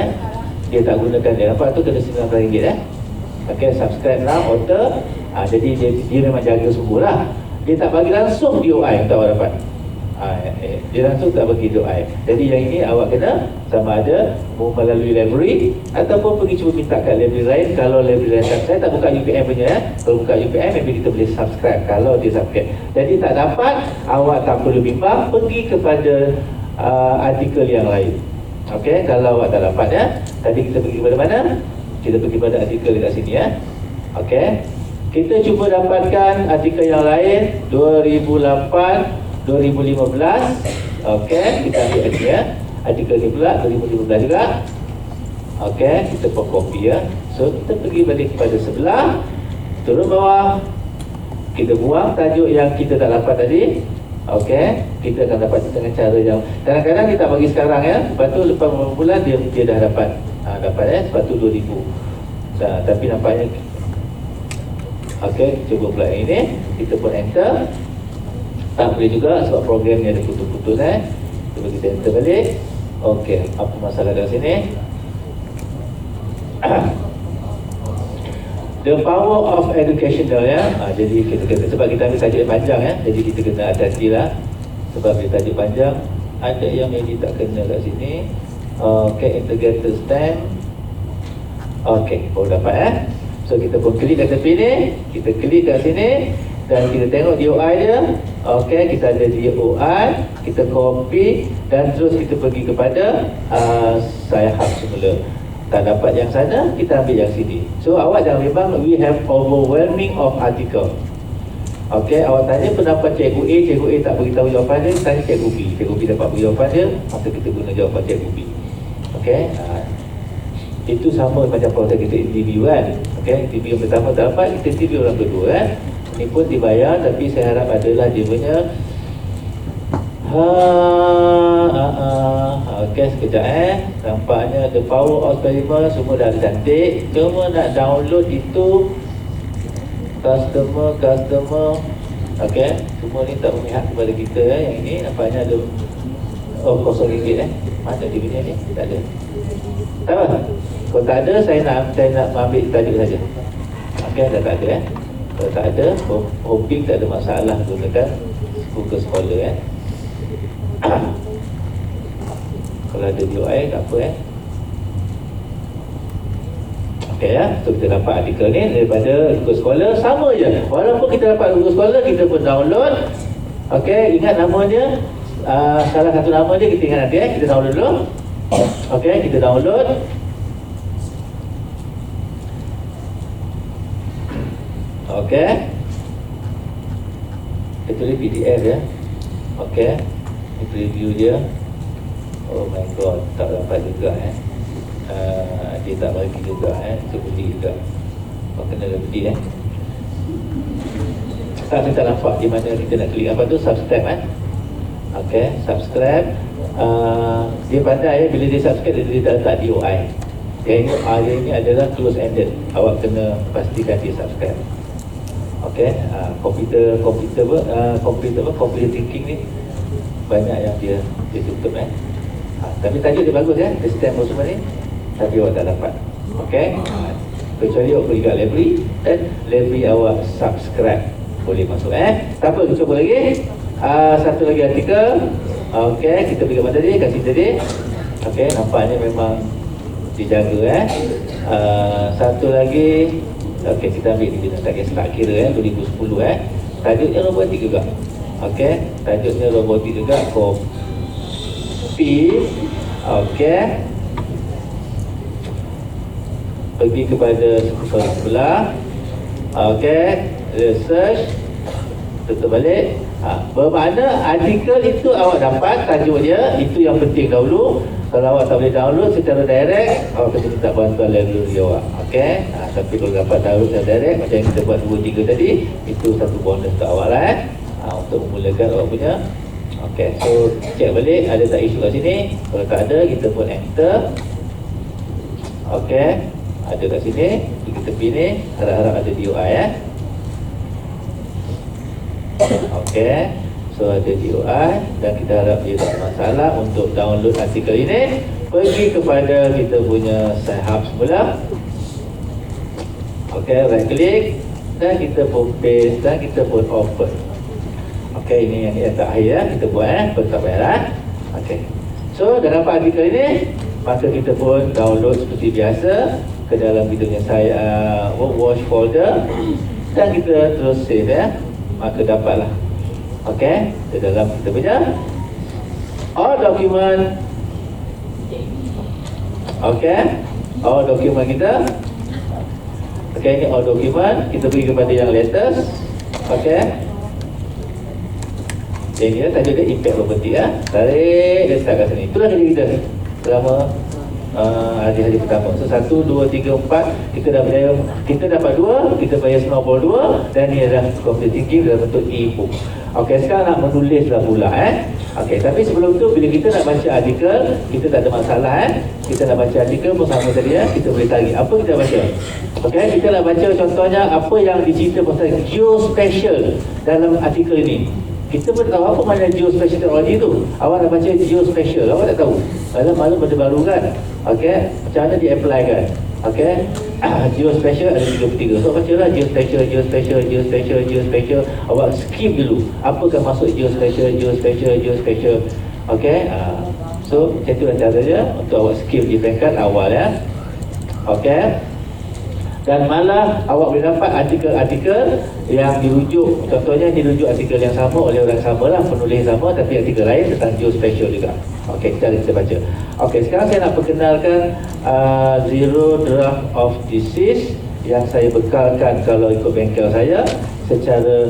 dia tak gunakan dia. Nampak tu kena RM19 Okey, subscribe now, author. Jadi dia memang jaga semua lah. Dia tak bagi langsung DOI untuk awak dapat. Dia langsung tak bagi DOI. Jadi yang ini awak kena sama ada melalui library ataupun pergi cuba minta kat library lain. Kalau library lain saya tak buka UPM punya Kalau buka UPM, maybe kita boleh subscribe. Kalau dia subscribe, jadi tak dapat, awak tak perlu bimbang, pergi kepada artikel yang lain. Okey, kalau awak tak dapat ya. Tadi kita pergi kepada mana? Kita pergi pada artikel dekat sini ya. Okey, kita cuba dapatkan artikel yang lain 2008 2015. Okey, kita ambil lagi ya. Artikel ni pula 2015 juga. Okey, kita pun copy ya. So kita pergi balik kepada sebelah, turun bawah, kita buang tajuk yang kita tak dapat tadi. Okey, kita akan dapat dengan cara yang kadang-kadang dia tak bagi sekarang ya. Lepas tu lepas beberapa bulan dia dah dapat. Dapat ya, lepas tu 2000. Tapi nampaknya okey, cuba pula yang ini, kita pun enter. Tak boleh juga sebab program ni ada putus-putus Cuba kita enter balik. Okey, apa masalah dalam sini? The power of educational ya. Jadi kita kena, sebab kita ambil tajuk yang panjang ya. Jadi kita kena hati-hati lah. Sebab bila tajuk panjang, ada yang maybe tak kena kat sini. Okey, integrated stand. Okey, baru dapat So kita pun klik kat tepi ni, kita klik kat sini dan kita tengok DOI dia. Okey, kita ada DOI, kita copy dan terus kita pergi kepada saya hub semula. Tak dapat yang sana, kita ambil yang sini. So awak jangan bimbang, we have overwhelming of article. Okey, awak tanya pendapat cikgu A, cikgu A tak beritahu jawapan dia, tanya cikgu B. Cikgu B dapat beri jawapan dia, maka kita guna jawapan cikgu B. Okey, itu sama macam proses kita interview kan. Okey, interview yang pertama tak dapat, kita interview orang kedua Ini pun dibayar, tapi saya harap adalah dia punya okey, sekejap nampaknya the power of experiment semua dah cantik. Cuma nak download itu customer. Okey, semua ni tak memihak kepada kita Yang ini nampaknya ada RM0 Mana dia punya ni? Tak ada. Tak apa. Kalau tak ada, saya nak ambil tajuk saja. Okey, dah tak ada Kalau tak ada, hoping tak ada masalah gunakan Google Scholar Kalau ada DOI, tak apa Okey ya, so kita dapat artikel ni daripada Google Scholar. Sama je, walaupun kita dapat Google Scholar, kita pun download. Okey, ingat nama dia, salah satu nama dia kita ingat nanti kita download dulu. Okey, kita download. Okey, kita tulis PDF ya. Okey, ini preview dia. Oh my god, tak dapat juga dia tak bagi juga kita beli juga. Kena beli kita tak nampak di mana kita nak klik apa tu, subscribe Okey, subscribe. Dia pandai bila dia subscribe dia tak letak DOI. Yang ini adalah close ended. Awak kena pastikan dia subscribe. Okey, computer thinking ni banyak yang dia tutup tapi tajuk dia bagus dia stamp semua ni, tapi awak tak dapat. Okey, kecuali awak pergi kat library dan library awak subscribe. boleh masuk Tak apa, kita cuba lagi. Satu lagi artikel. Okey, kita beri gambar tadi, kasih tadi. Okey, nampaknya memang dijaga satu lagi. Okey, kita ambil ni, tak kira 2010 Tajuknya robotik juga. Okey, tajuknya robotik juga. Copy. Okey. Pergi kepada sebelah. Okey, research. Tutup balik. Bermakna artikel itu awak dapat tajuk dia, itu yang penting dahulu. Kalau awak tak boleh download secara direct, awak kena minta bantuan library awak. Okey. Tapi kalau dapat download secara direct, macam yang kita buat 2-3 tadi, itu satu bonus untuk awak lah untuk memulakan awak punya. Okey, so check balik ada tak isu kat sini. Kalau tak ada, kita pun enter. Okey, ada kat sini. Kita tepi ni, harap-harap ada DOI Okey, so ada DOI dan kita harap dia tak ada masalah untuk download artikel ini. Pergi kepada kita punya sign up semula. Okey, right click dan kita pun paste dan kita pun open. Okey, ini yang terakhir kita buat tak payah. Okey, so dah dapat artikel ini, maka kita pun download seperti biasa ke dalam kita punya watch folder dan kita terus save maka dapatlah. Okey, di dalam kita punya all document. Okey, all document kita. Okey, ini all document. Kita pergi kepada yang latest. Okey, ini dia tajuk dia impact property tarik dia start kat sini. Itulah kerja kita selama hari-hari pertama. So 1, 2, 3, 4 kita dah bayar, kita dapat 2, kita bayar snowball 2 dan ni adalah complete thinking dalam bentuk e-book. Okey, sekarang nak menulislah pula Okey, tapi sebelum tu bila kita nak baca artikel, kita tak ada masalah kita nak baca artikel pun sama tadi kita boleh tarik. Apa kita baca? Okey, kita nak baca contohnya apa yang dicerita pasal geospatial dalam artikel ini. Kita pun tahu apa makna geospatial technology tu. Awak nak baca geospatial, awak tak tahu. Malam-malam benda baru kan. Okey, macam mana di-apply kan. Okey, geospatial ada 33. So bacalah geospatial. Awak skip dulu. Apakah maksud geospatial. Okey, so macam tu cara dia untuk awak skip di peringkat awal Okey. Dan malah awak boleh dapat artikel-artikel yang dirujuk. Contohnya dirujuk artikel yang sama oleh orang sama lah, penulis sama tapi artikel lain tentang geospatial juga. Okey, kita baca. Okey, sekarang saya nak perkenalkan Zero Draft of Disease yang saya bekalkan kalau ikut bengkel saya secara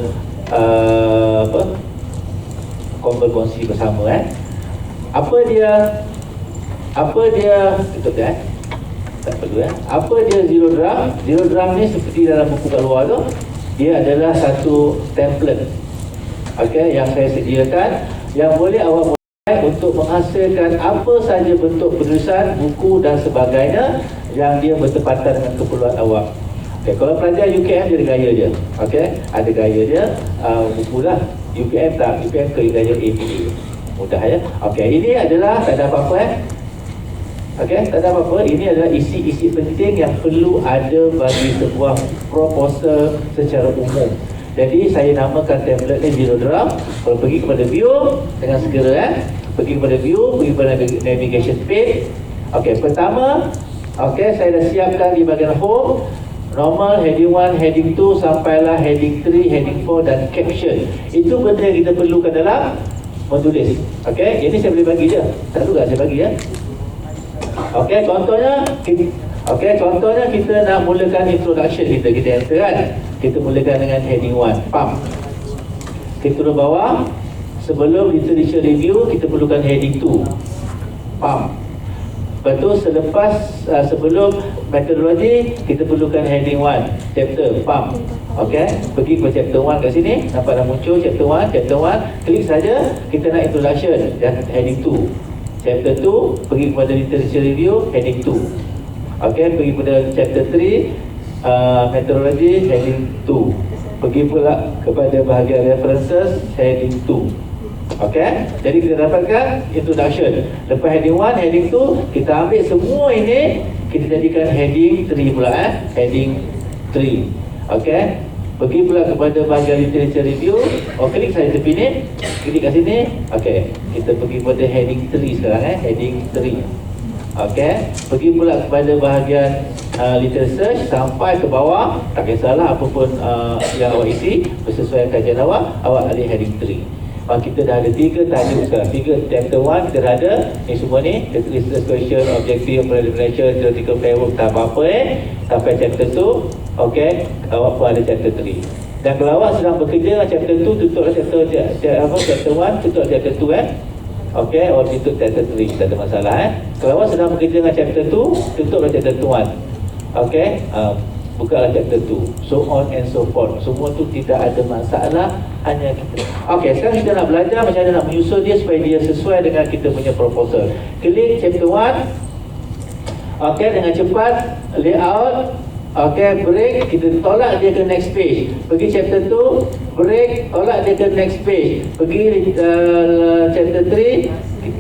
berkongsi bersama Apa dia tutup dia tak perlu Apa dia zero draft? Zero draft ni seperti dalam buku kat luar tu, dia adalah satu template yang saya sediakan yang boleh awak mulai untuk menghasilkan apa saja bentuk penulisan, buku dan sebagainya yang dia bertepatan dengan keperluan awak. Kalau pelajar UKM dia ada gaya dia. Ada gaya dia, buku lah. UKM tak, UKM ke gaya APA. Mudah ini adalah tak ada apa-apa tak ada apa-apa. Ini adalah isi-isi penting yang perlu ada bagi sebuah proposal secara umum. Jadi saya namakan template ni Zero Draft. Kalau pergi kepada view dengan segera pergi kepada view, pergi kepada navigation page. Pertama saya dah siapkan di bahagian home normal, heading 1, heading 2 sampailah heading 3, heading 4 dan caption. Itu benda yang kita perlukan dalam menulis. Ini saya boleh bagi je. Tak juga saya bagi contohnya kita nak mulakan introduction kita enter kan. Kita mulakan dengan heading 1, pump. Kita turun bawah, sebelum literature review kita perlukan heading 2, pump. Lepas tu sebelum methodology kita perlukan heading 1, chapter, pump. Pergi ke chapter 1 kat sini, nampak dah muncul chapter 1, klik saja, kita nak introduction dan heading 2. Chapter 2, pergi kepada literature review, heading 2. Pergi kepada chapter 3, methodology, heading 2. Pergi pula kepada bahagian references, heading 2. Jadi kita dapatkan introduction. Lepas heading 1, heading 2, kita ambil semua ini, kita jadikan heading 3 pula heading 3. Pergi pula kepada bahagian literature review. Klik saja tepi ni, klik kat sini. Okey, kita pergi kepada heading 3 sekarang heading 3. Okey, pergi pula kepada bahagian literature search sampai ke bawah. Tak kisahlah apa pun yang awak isi, bersesuaian kajian awak alih heading 3. Kita dah ada 3 tajuk sekarang. 3 chapter 1 kita dah ada. Ni semua ni, research question, objective, preliminary, theoretical framework, tak apa-apa sampai chapter 2. Okey, awak pun ada chapter 3. Dan kalau awak sedang bekerja dengan chapter 2, tutuplah chapter 1, tutup chapter 2 Okey, awak tutup chapter 3, tak ada masalah Kalau awak sedang bekerja dengan chapter 2, tutuplah chapter 1. Okey, bukalah chapter 2, so on and so forth. Semua tu tidak ada masalah, hanya kita. Okey, sekarang kita nak belajar macam mana nak menyusun dia supaya dia sesuai dengan kita punya proposal. Klik chapter 1. Okey, dengan cepat layout. Okey, break, kita tolak dia ke next page. Pergi chapter 2, break, tolak dia ke next page. Pergi chapter 3.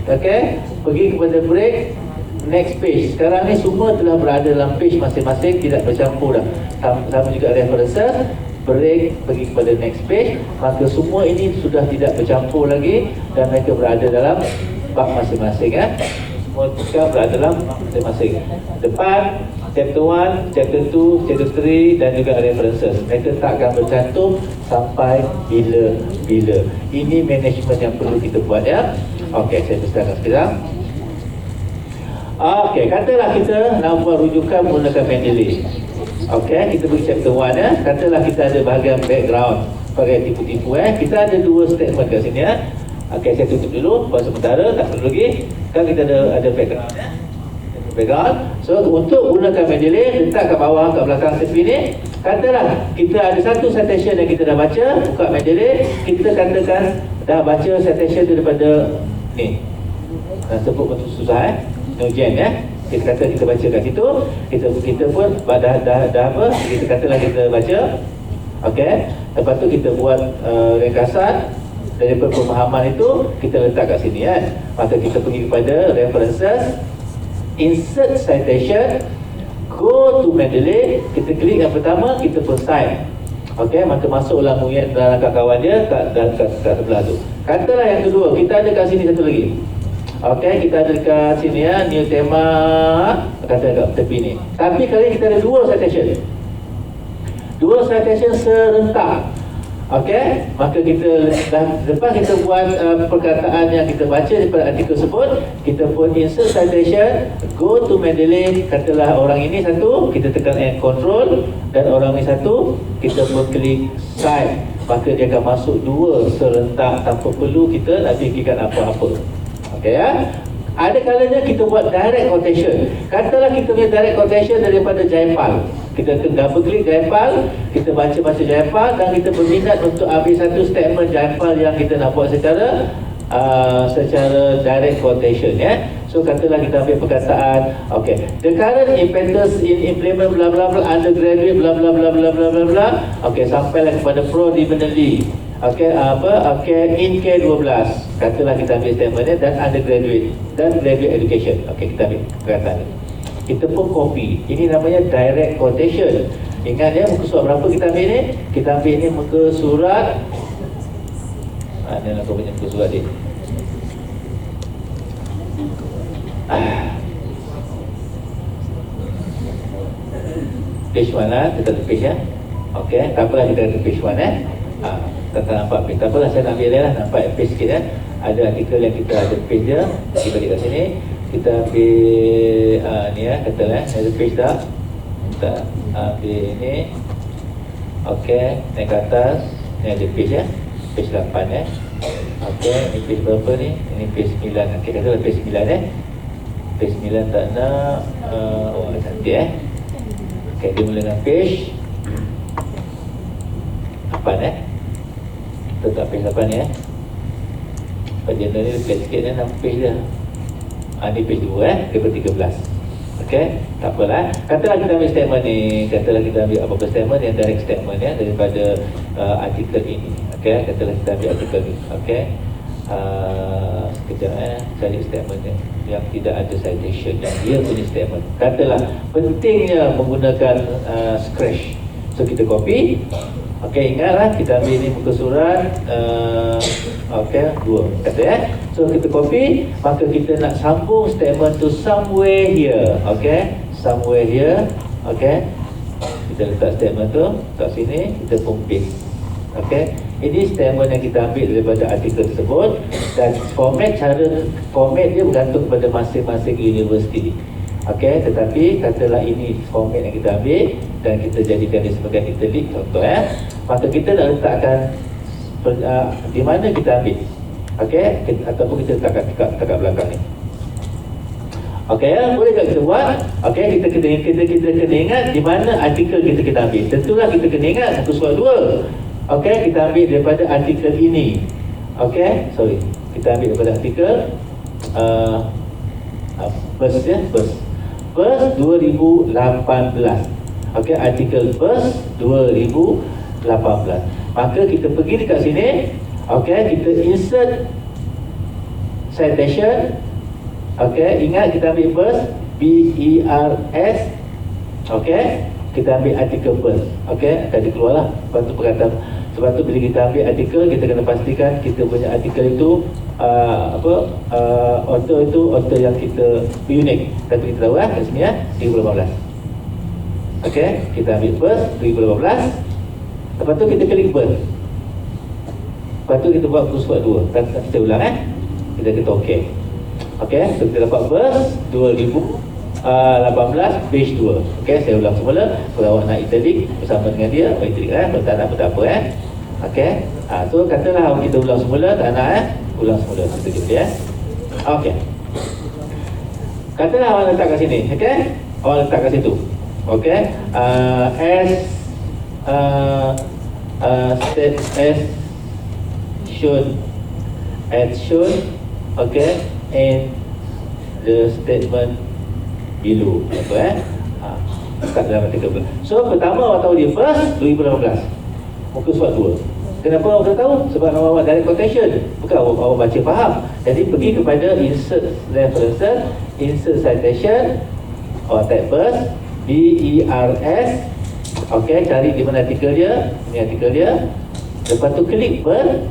Okey, pergi kepada break, next page. Sekarang ni semua telah berada dalam page masing-masing, tidak bercampur dah. Sama juga references, break, pergi kepada next page. Maka semua ini sudah tidak bercampur lagi dan mereka berada dalam bab masing-masing Semua sekarang berada dalam masing-masing. Depan chapter 1, chapter 2, chapter 3 dan juga references. Mereka tak akan bercantum sampai bila-bila. Ini management yang perlu kita buat Okey, saya teruskan sekarang. Okey, katalah kita nak buat rujukan menggunakan Mendeley. Okey, kita pergi chapter 1 Katalah kita ada bahagian background, bahagian tipu-tipu Kita ada 2 statement kat sini Okey, saya tutup dulu buat sementara, tak perlu lagi. Kan kita ada background background. So untuk gunakan Mendeley, letak kat bawah, kat belakang tepi ni. Katalah kita ada satu citation yang kita dah baca, buka Mendeley, kita katakan dah baca citation daripada ni. Sebut betul susah Nogen kita kata kita baca kat situ, kita pun dah apa, kita katalah kita baca. Okey, lepas tu kita buat ringkasan daripada pemahaman itu, kita letak kat sini Maka kita pergi kepada references, insert citation, go to Mendeley, kita klik yang pertama, kita pun cite. Okey, maka masuklah Nguyen dan kawan dia kat sebelah tu. Katalah yang kedua, kita ada kat sini satu lagi. Okey, kita ada dekat sini new tema, kata kat tepi ni. Tapi kali kita ada 2 citation. 2 citation serentak. Okey, maka kita lepas kita buat perkataan yang kita baca daripada artikel tersebut, kita pun insert citation, go to Mendeley, katalah orang ini satu, kita tekan and control, dan orang ini satu, kita pun klik cite. Maka dia akan masuk 2 serentak tanpa perlu kita nak fikirkan apa-apa. Okey Ada kalanya kita buat direct quotation. Katalah kita punya direct quotation daripada Jaipal. Kita double klik Jaipal, kita baca Jaipal dan kita berminat untuk ambil satu statement Jaipal yang kita nak buat secara direct quotation So katalah kita ambil perkataan, okay, the current impetus in implement bla bla bla undergraduate bla bla bla bla bla bla bla. Okay, sampailah kepada preliminary. Okey, in K12. Katalah kita ambil statementnya dan undergraduate dan graduate education. Okey, kita ambil perkataan ni. Kita pun copy. Ini namanya direct quotation. Ingat muka surat berapa kita ambil ni? Kita ambil ni muka surat ni aku punya muka surat ni. Page 1 kita ada page Okey, tak apalah kita ada page 1 tak nampak page, tak apalah saya nak ambil dia nampak page sikit ada artikel yang kita ada page dia, kita balik kat sini, kita ambil ni katalah ada page dah, kita ambil ni. Okey, naik ke atas, ni ada page page 8 okey, ni page berapa ni? Ini page 9. Okey, katalah page 9 page 9 tak nak cantik okey, dia mula dengan page 8 tetap page 8 ni agenda ni dekat sikit 6 page dah. Ni page 2 daripada 13. Okey, tak apalah. Katalah kita ambil statement ni, katalah kita ambil apa-apa statement yang direct statement daripada artikel ini. Okey, katalah kita ambil artikel ni. Okey, sekejap cari statement yang tidak ada citation, yang dia punya statement. Katalah pentingnya menggunakan Scratch. So kita copy, Okey, ingatlah kita ambil ni muka surat okey, 2 kata ya. So kita copy, maka kita nak sambung statement tu somewhere here. Okey, somewhere here. Okey, kita letak statement tu kat sini, kita pun paste. Okey, ini statement yang kita ambil daripada artikel tersebut, dan format dia bergantung kepada masing-masing universiti. Okey, tetapi katalah ini format yang kita ambil dan kita jadikan dia sebagai italic contoh ya. Maka kita nak letakkan di mana kita ambil. Okey, ataupun kita letakkan kat belakang ni. Okey ya, boleh tak kita buat? Okey, kita kena ingat di mana artikel kita ambil. Tentulah kita kena ingat muka surat 2. Okey, kita ambil daripada artikel ini. Okey, sorry. Kita ambil daripada artikel verse ya, verse 2018. Okey, artikel verse 2018. Maka kita pergi dekat sini. Okey, kita insert citation. Okey, ingat kita ambil verse BERS. Okey, kita ambil artikel verse. Okey, akan dikeluarlah. Lepas tu perkataan. Sebab tu bila kita ambil artikel, kita kena pastikan kita punya artikel itu author itu author yang kita unik. Tapi kita tahu kat sini ya, 2018. Okey, kita ambil verse 2018. Lepas tu kita klik verse. Lepas tu kita buat muka surat 2. Kita ulang kita kata okey. Okey, so kita dapat verse 2018 page 2. Okey, saya ulang semula. Kalau awak nak italic bersama dengan dia, italic kalau tak nak pun tak apa Okey. So katalah awak kita ulang semula, tak nak ulang semula sedikit ya. Okey. Katalah awak letak kat sini, okey? Awak letak kat situ. Okey. As shown, okey, in the statement below. Apa kat dalam artikel. So pertama awak tahu dia first 2018. Muka surat 2. Kenapa awak tahu? Sebab awak direct quotation. Bukan awak baca faham. Jadi pergi kepada insert references, insert citation, or type verse BERS. Okey, cari di mana artikel dia. Ini artikel dia. Lepas tu klik verse.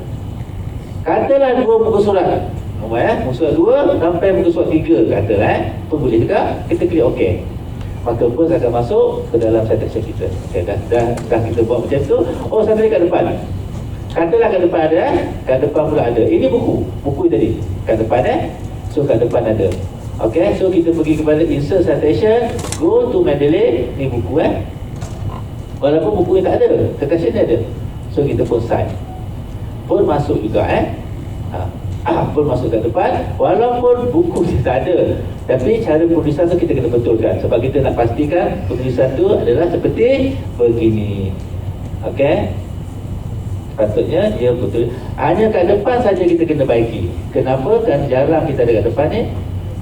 Katalah 2 muka surat. Muka surat 2 sampai muka surat 3 katalah pun boleh juga. Kita klik okey. Maka verse akan masuk ke dalam citation kita. Okay, dah kita buat macam tu. Oh, sampai kat depan. Katalah kat depan ada, kat depan pula ada. Ini buku tadi. Kat depan so kat depan ada. Okey, so kita pergi kepada insert citation, go to Mendeley, ni buku Walaupun buku ni tak ada, citation dia ada. So kita pun sign. Pun masuk juga pun masuk kat depan. Walaupun buku dia tak ada, tapi cara penulisan tu kita kena betulkan. Sebab kita nak pastikan penulisan tu adalah seperti begini. Okey, patutnya dia betul. Hanya kat depan saja kita kena baiki. Kenapa? Kan jarang kita ada kat depan ni.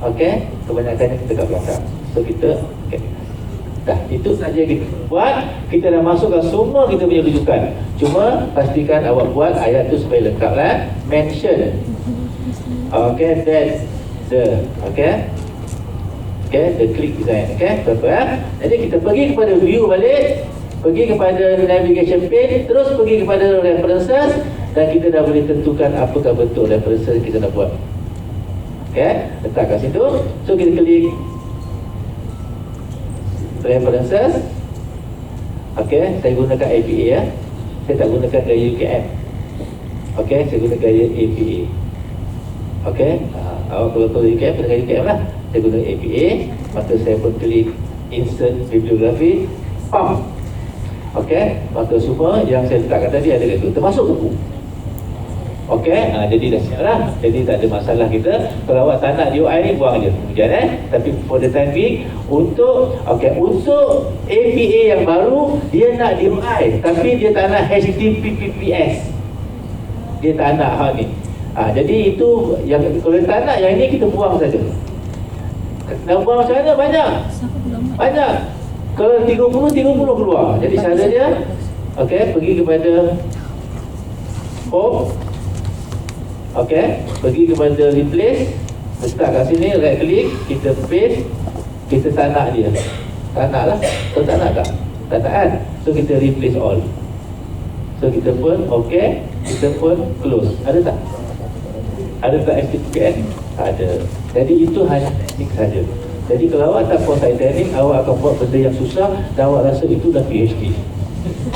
Okey, kebanyakannya kita kat belakang. So kita dah, itu saja kita buat. Kita dah masukkan semua kita punya rujukan. Cuma pastikan awak buat ayat tu supaya lengkap lah. Mention. Okey, that's the the click design. Okey, betul Jadi kita pergi kepada view balik, pergi kepada navigation page, terus pergi kepada references, dan kita dah boleh tentukan apakah bentuk references kita nak buat. Okey, letak kat situ. So kita klik references. Okey, saya gunakan APA ya. Saya tak gunakan gaya UKM. Okey, saya guna gaya APA. Okey, awak kalau tahu UKM, guna UKM lah. Saya guna APA. Maka saya pun klik insert bibliografi. Pam. Okey, maka semua yang saya letakkan tadi ada kat situ, termasuk buku. Okey, jadi dah siap lah. Jadi tak ada masalah kita. Kalau awak tak nak DOI ni, buang je kemudian Tapi for the time being, untuk APA yang baru, dia nak DOI, tapi dia tak nak HTTPS. Dia tak nak ni. Jadi itu yang kalau tak nak, yang ini kita buang saja. Nak buang macam mana? Banyak. Kalau 30 keluar. Jadi cara dia, okey, pergi kepada home. Okey, pergi kepada replace, letak kat sini, right click, kita paste. Kita tak nak dia. Tak nak lah. Kalau tak nak tak? Tak nak kan? So kita replace all. So kita pun okey, kita pun close. Ada tak? Ada tak STPN? Ada. Jadi itu hanya teknik saja. Jadi kalau awak tak kuasai teknik, awak akan buat benda yang susah dan awak rasa itu dah PhD.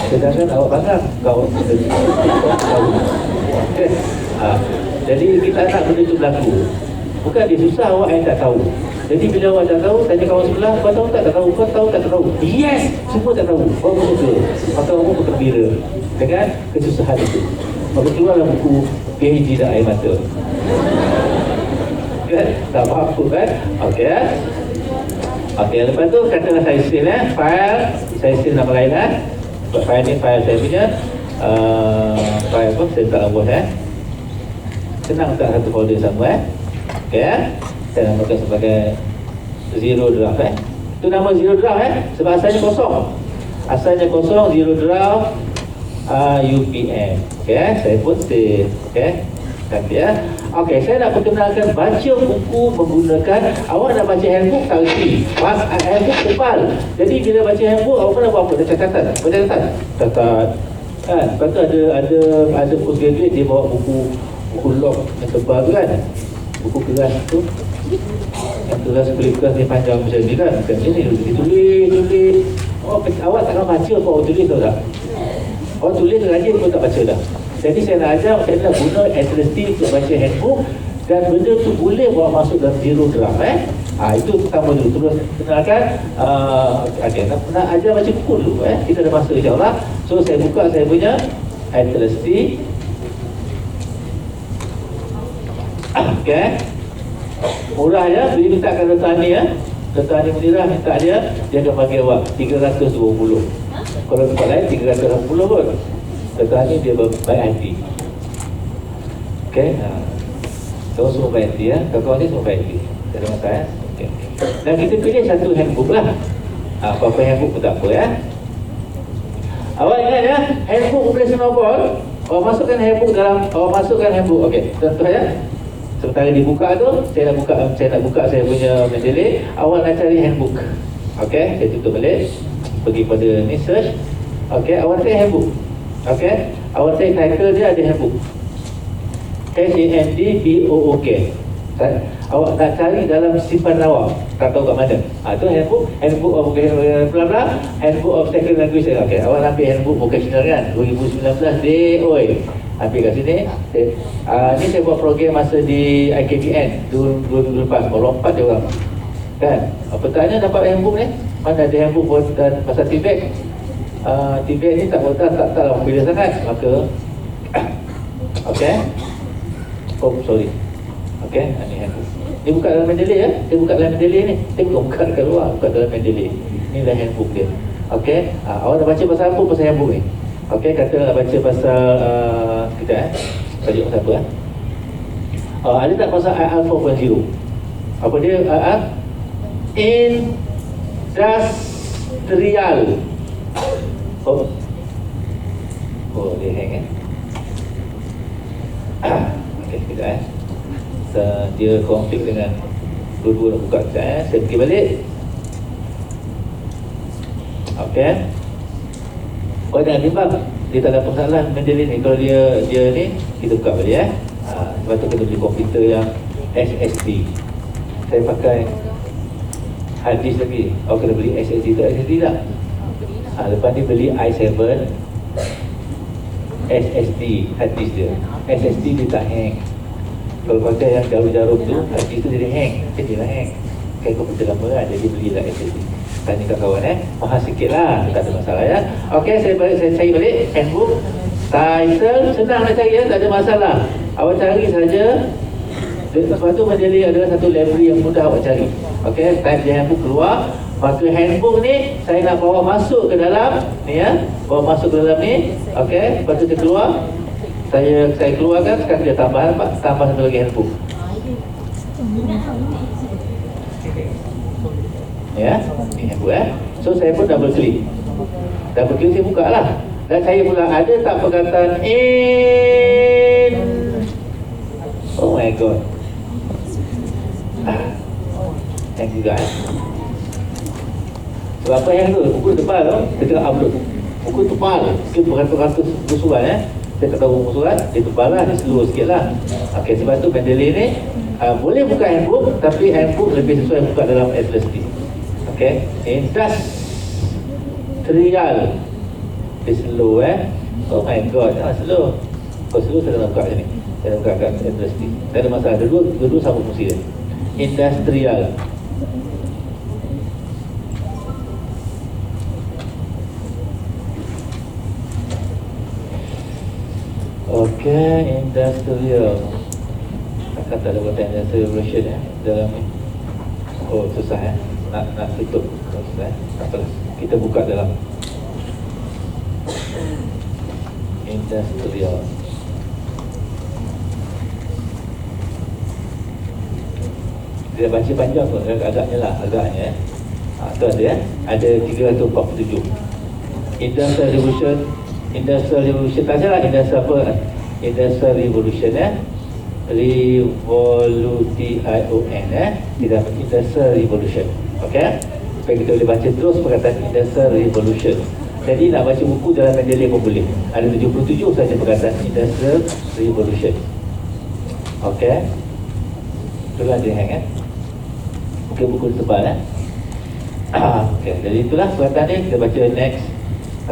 Sedangkan awak bangga kau tahu. Okay. Jadi kita nak benda itu berlaku. Bukan dia susah, awak yang tak tahu. Jadi bila awak tak tahu, tanya kawan sebelah, kau tahu tak tahu, kau tahu tak tahu. Yes, semua tak tahu. Kau pun suka. Maka awak pun bergembira dengan kesusahan itu. Maka keluarlah buku PhD dan air mata. Kan? Tak apa-apa kan? Okey. Okey, lepas tu katalah saya seal file, saya seal nama lain file ni file saya punya file apa? Saya tak buat senang tak satu folder sama okey. Saya namakan sebagai zero draft Itu nama zero draft sebab asalnya kosong. Asalnya kosong, zero draft UPM. Okey, saya pun save. Okey. Nanti okey, saya nak perkenalkan baca buku menggunakan. Awak nak baca handbook tak erti. Handbook tebal. Jadi bila baca handbook, awak nak buat apa? Ada catatan. Baca catatan. Catat. Kan? Lepas tu ada postgraduate dia bawa buku log yang tebal tu kan. Buku keras tu. Yang keras kulit keras ni panjang macam ni kan. Macam ni tulis. Awak takkan baca apa awak tulis tahu tak? Awak tulis rajin pun tak baca dah. Jadi saya nak ajar macam mana guna Atlasty untuk baca handbook dan benda tu boleh bawa masuk dalam zero draft itu pertama dulu. Terus kenalkan nak ajar baca buku dulu kita dah masuk insyaAllah. So saya buka saya punya Atlasty. Okay, murah beli mintakan Dr. Ani Dr. Ani Mudirah minta dia akan bagi awak 320. Kalau tempat lain 380 pun. Dr. Ani dia baik hati. Okay, semua baik hati kawan-kawan ni semua baik hati. Tak ada masalah okay. Dan kita pilih satu handbook lah. Apa-apa handbook pun tak apa Awak ingat handbook operational board. Awak masukkan handbook okey, contoh sementara dibuka tu, saya nak buka saya punya mendeley. Awak nak cari handbook. Okey, saya tutup balik. Pergi pada ni search. Okey, awak cari handbook. Okey, awak cari title dia ada handbook. HANDBOOK. Awak nak cari dalam simpanan awak. Tak tahu kat mana. Tu handbook of bla bla, handbook of second language. Okey, awak ambil handbook vocational kan 2019 day ambil kat sini. Ni saya buat program masa di IKBN 2004. Baru 4 dia orang kan. Petanya dapat handbook ni. Mana ada handbook buat pasal Tibet. Tibet ni taklah popular sangat. Maka okey. Sorry. Okey, ni handbook. Dia buka dalam mendeley Dia buka dalam mendeley ni. Dia buka kat luar, buka dalam mendeley. Inilah handbook dia. Okey. Awak nak baca pasal apa pasal handbook ni? Okey, kata nak baca pasal kita baca pasal apa ada tak pasal IR 4.0? Apa dia IR? Industrial. Dia hang okey, sekejap dia konflik dengan dua-dua nak buka sekejap saya pergi balik. Okey, kau jangan timbang. Dia tak ada persoalan mendeley ni. Kalau dia ni, kita buka balik lepas tu kita beli komputer yang SSD. Saya pakai hard disk lagi. Kena beli SSD tu SSD tak? Lepas ni beli i7 SSD hard disk dia. SSD dia tak hang. Kalau pakai yang jarum-jarum tu, hard disk tu dia hang. Dia lah hang. Kayak komputer lama kan, jadi belilah SSD. Tanya kat kawan mahal sikit lah, tak ada masalah Okey, saya cari balik handbook. Title senang nak cari tak ada masalah. Awak cari saja. Lepas tu menjadi adalah satu library yang mudah awak cari. Okey, type je handbook keluar. Maka handbook ni saya nak bawa masuk ke dalam ni bawa masuk ke dalam ni. Okey, lepas tu dia keluar. Saya keluarkan, sekarang dia tambah satu lagi handbook. Ni handbook So saya pun double click saya buka lah. Dan saya pula ada tak perkataan oh my god thank you guys. Sebab apa yang tu buku tebal tu, kita tengah upload buku tebal, mungkin beratus-ratus buku surat saya tak tahu buku surat, dia tebal lah, dia slow sikit lah. Ok, sebab tu Mendeley ni boleh buka handbook, tapi handbook lebih sesuai buka dalam Atlas D. Ok, industrial, dia slow oh my god, slow. Kalau slow saya nak buka je ni, saya nak buka kat Atlas D, tak ada masalah, dua-dua sama fungsi dia. Industrial. Okay, industrial. Takkan tak ada buatan industrial revolution dalam ni. Oh, susah nak tutup. Susah tak apalah. Kita buka dalam industrial. Dia baca panjang pun agaknya tu ada ada 347. Industrial revolution tak salah, industrial apa? Industrial revolution Revolution tidak industrial revolution. Okey, supaya kita boleh baca terus perkataan industrial revolution. Jadi nak baca buku dalam Mendeley pun boleh, ada 77 saja perkataan industrial revolution. Okey, itulah dia hang okey, buku tebal okey, jadi itulah perkataan ni. Kita baca next.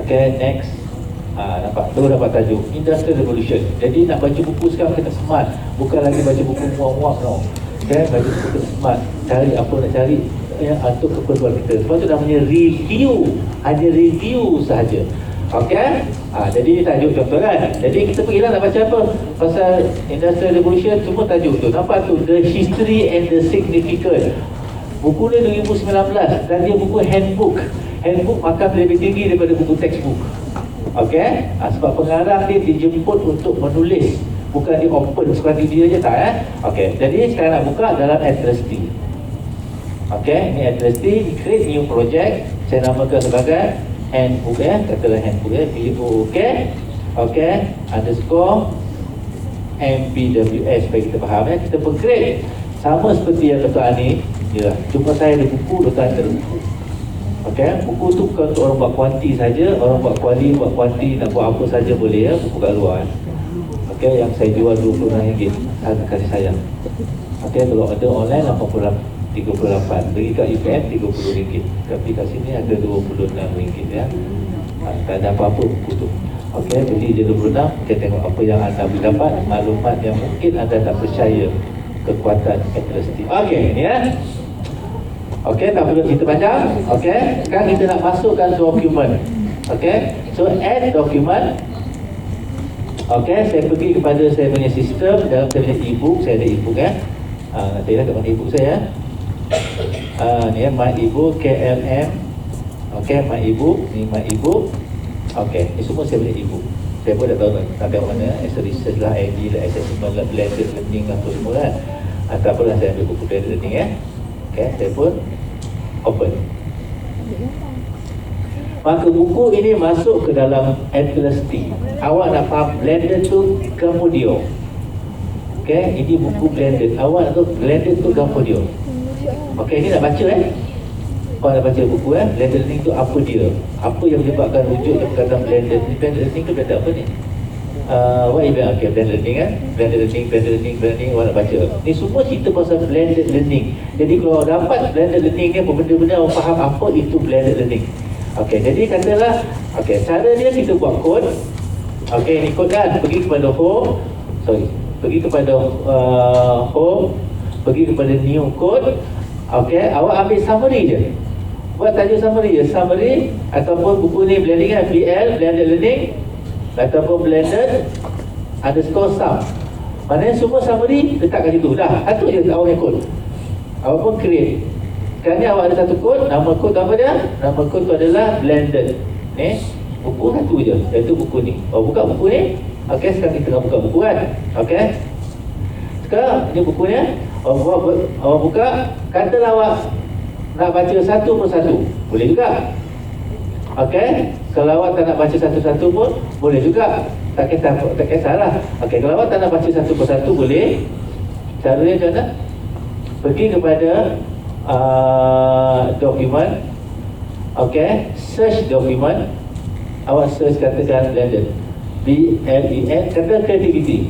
Okey, next. Nampak? Tu dapat tajuk Industrial Revolution. Jadi nak baca buku sekarang kena smart, bukan lagi baca buku muak-muak tau. Okay? Baca buku kena smart, cari apa nak cari untuk keperluan kita. Sebab tu namanya review, hanya review sahaja. Okay? Jadi ni tajuk contoh kan. Jadi kita pergilah nak baca apa pasal Industrial Revolution, semua tajuk tu. Nampak tu, The History and the Significance. Buku ni 2019 dan dia buku handbook. Handbook markah lebih tinggi daripada buku textbook. Okey, sebab pengarang dia dijemput untuk menulis, bukan dia open seperti dia je tak Okey, jadi sekarang nak buka dalam Atlas D. Okey, ni Atlas D, create new project. Saya namakan sebagai handbook katalah handbook BOOK. Okey, underscore MPWS supaya kita faham kita upgrade sama seperti yang Dr. Ani ya. Cuma saya ada buku, Dr. Ani ada buku. Okay, buku tu bukan untuk orang buat kuanti saja, orang buat kuali, buat kuanti, nak buat apa saja boleh buku kat luar Okay, yang saya jual RM26 kasih sayang. Okay, kalau ada online 38, bagi kat UPM RM30, tapi kat sini ada RM26 tak ada apa-apa buku tu. Okay, beli je RM26, kita tengok apa yang anda boleh dapat, maklumat yang mungkin anda tak percaya kekuatan Atlas D. Okay, ni Okey, tak perlu cerita panjang. Okey, sekarang kita nak masukkan dokumen. Okey, so add document. Okey, saya pergi kepada saya punya sistem, dalam saya punya e-book, saya ada e-book nanti lah kat mana e-book saya ni my e-book KLM. Okey, my e-book, ni my e-book. Okey, ni semua saya punya e-book. Saya pun dah tahu nak kat mana, as a research lah, ID lah, assessment lah, blended learning lah, apa semua kan. Tak apalah, saya ambil buku blended learning Okay, saya pun open. Maka buku ini masuk ke dalam Atlas D. Awak nak faham blended tu Gammodio. Okay, ini buku blended. Awak nak tahu blended tu Gammodio. Okay, ini nak baca Awak nak baca buku blended learning tu apa dia? Apa yang menyebabkan rujuk yang perkataan blended? Blended learning tu blended apa ni? What is that? Okay, blended learning blended learning awak nak baca. Ni semua cerita pasal blended learning. Jadi kalau dapat blended learning ni, benda-benda awak faham apa itu blended learning. Okay, jadi katalah cara dia kita buat kod. Okay, ni kod kan, pergi kepada home, pergi kepada home, pergi kepada new code. Okay, awak ambil summary je, buat tajuk summary je, summary ataupun buku ni blending BL, blended learning ataupun blended underscore sum. Maknanya semua summary letak kat situ. Dah, satu je awak yang kod. Awak pun create. Sekarang ni awak ada satu kod. Nama kod tu apa dia? Nama kod tu adalah blended. Ni buku satu je, iaitu buku ni. Awak buka buku ni. Okey, sekarang kita tengah buka buku kan. Okey, sekarang ni bukunya. Awak buka. Katalah awak nak baca satu persatu, boleh juga. Okey, kalau awak tak nak baca satu-satu pun boleh juga, tak kisahlah. Okey, kalau awak tak nak baca satu persatu boleh. Caranya macam mana? Pergi kepada dokumen. Okey, search dokumen. awak search katakan blended, B-L-E-N, kata creativity,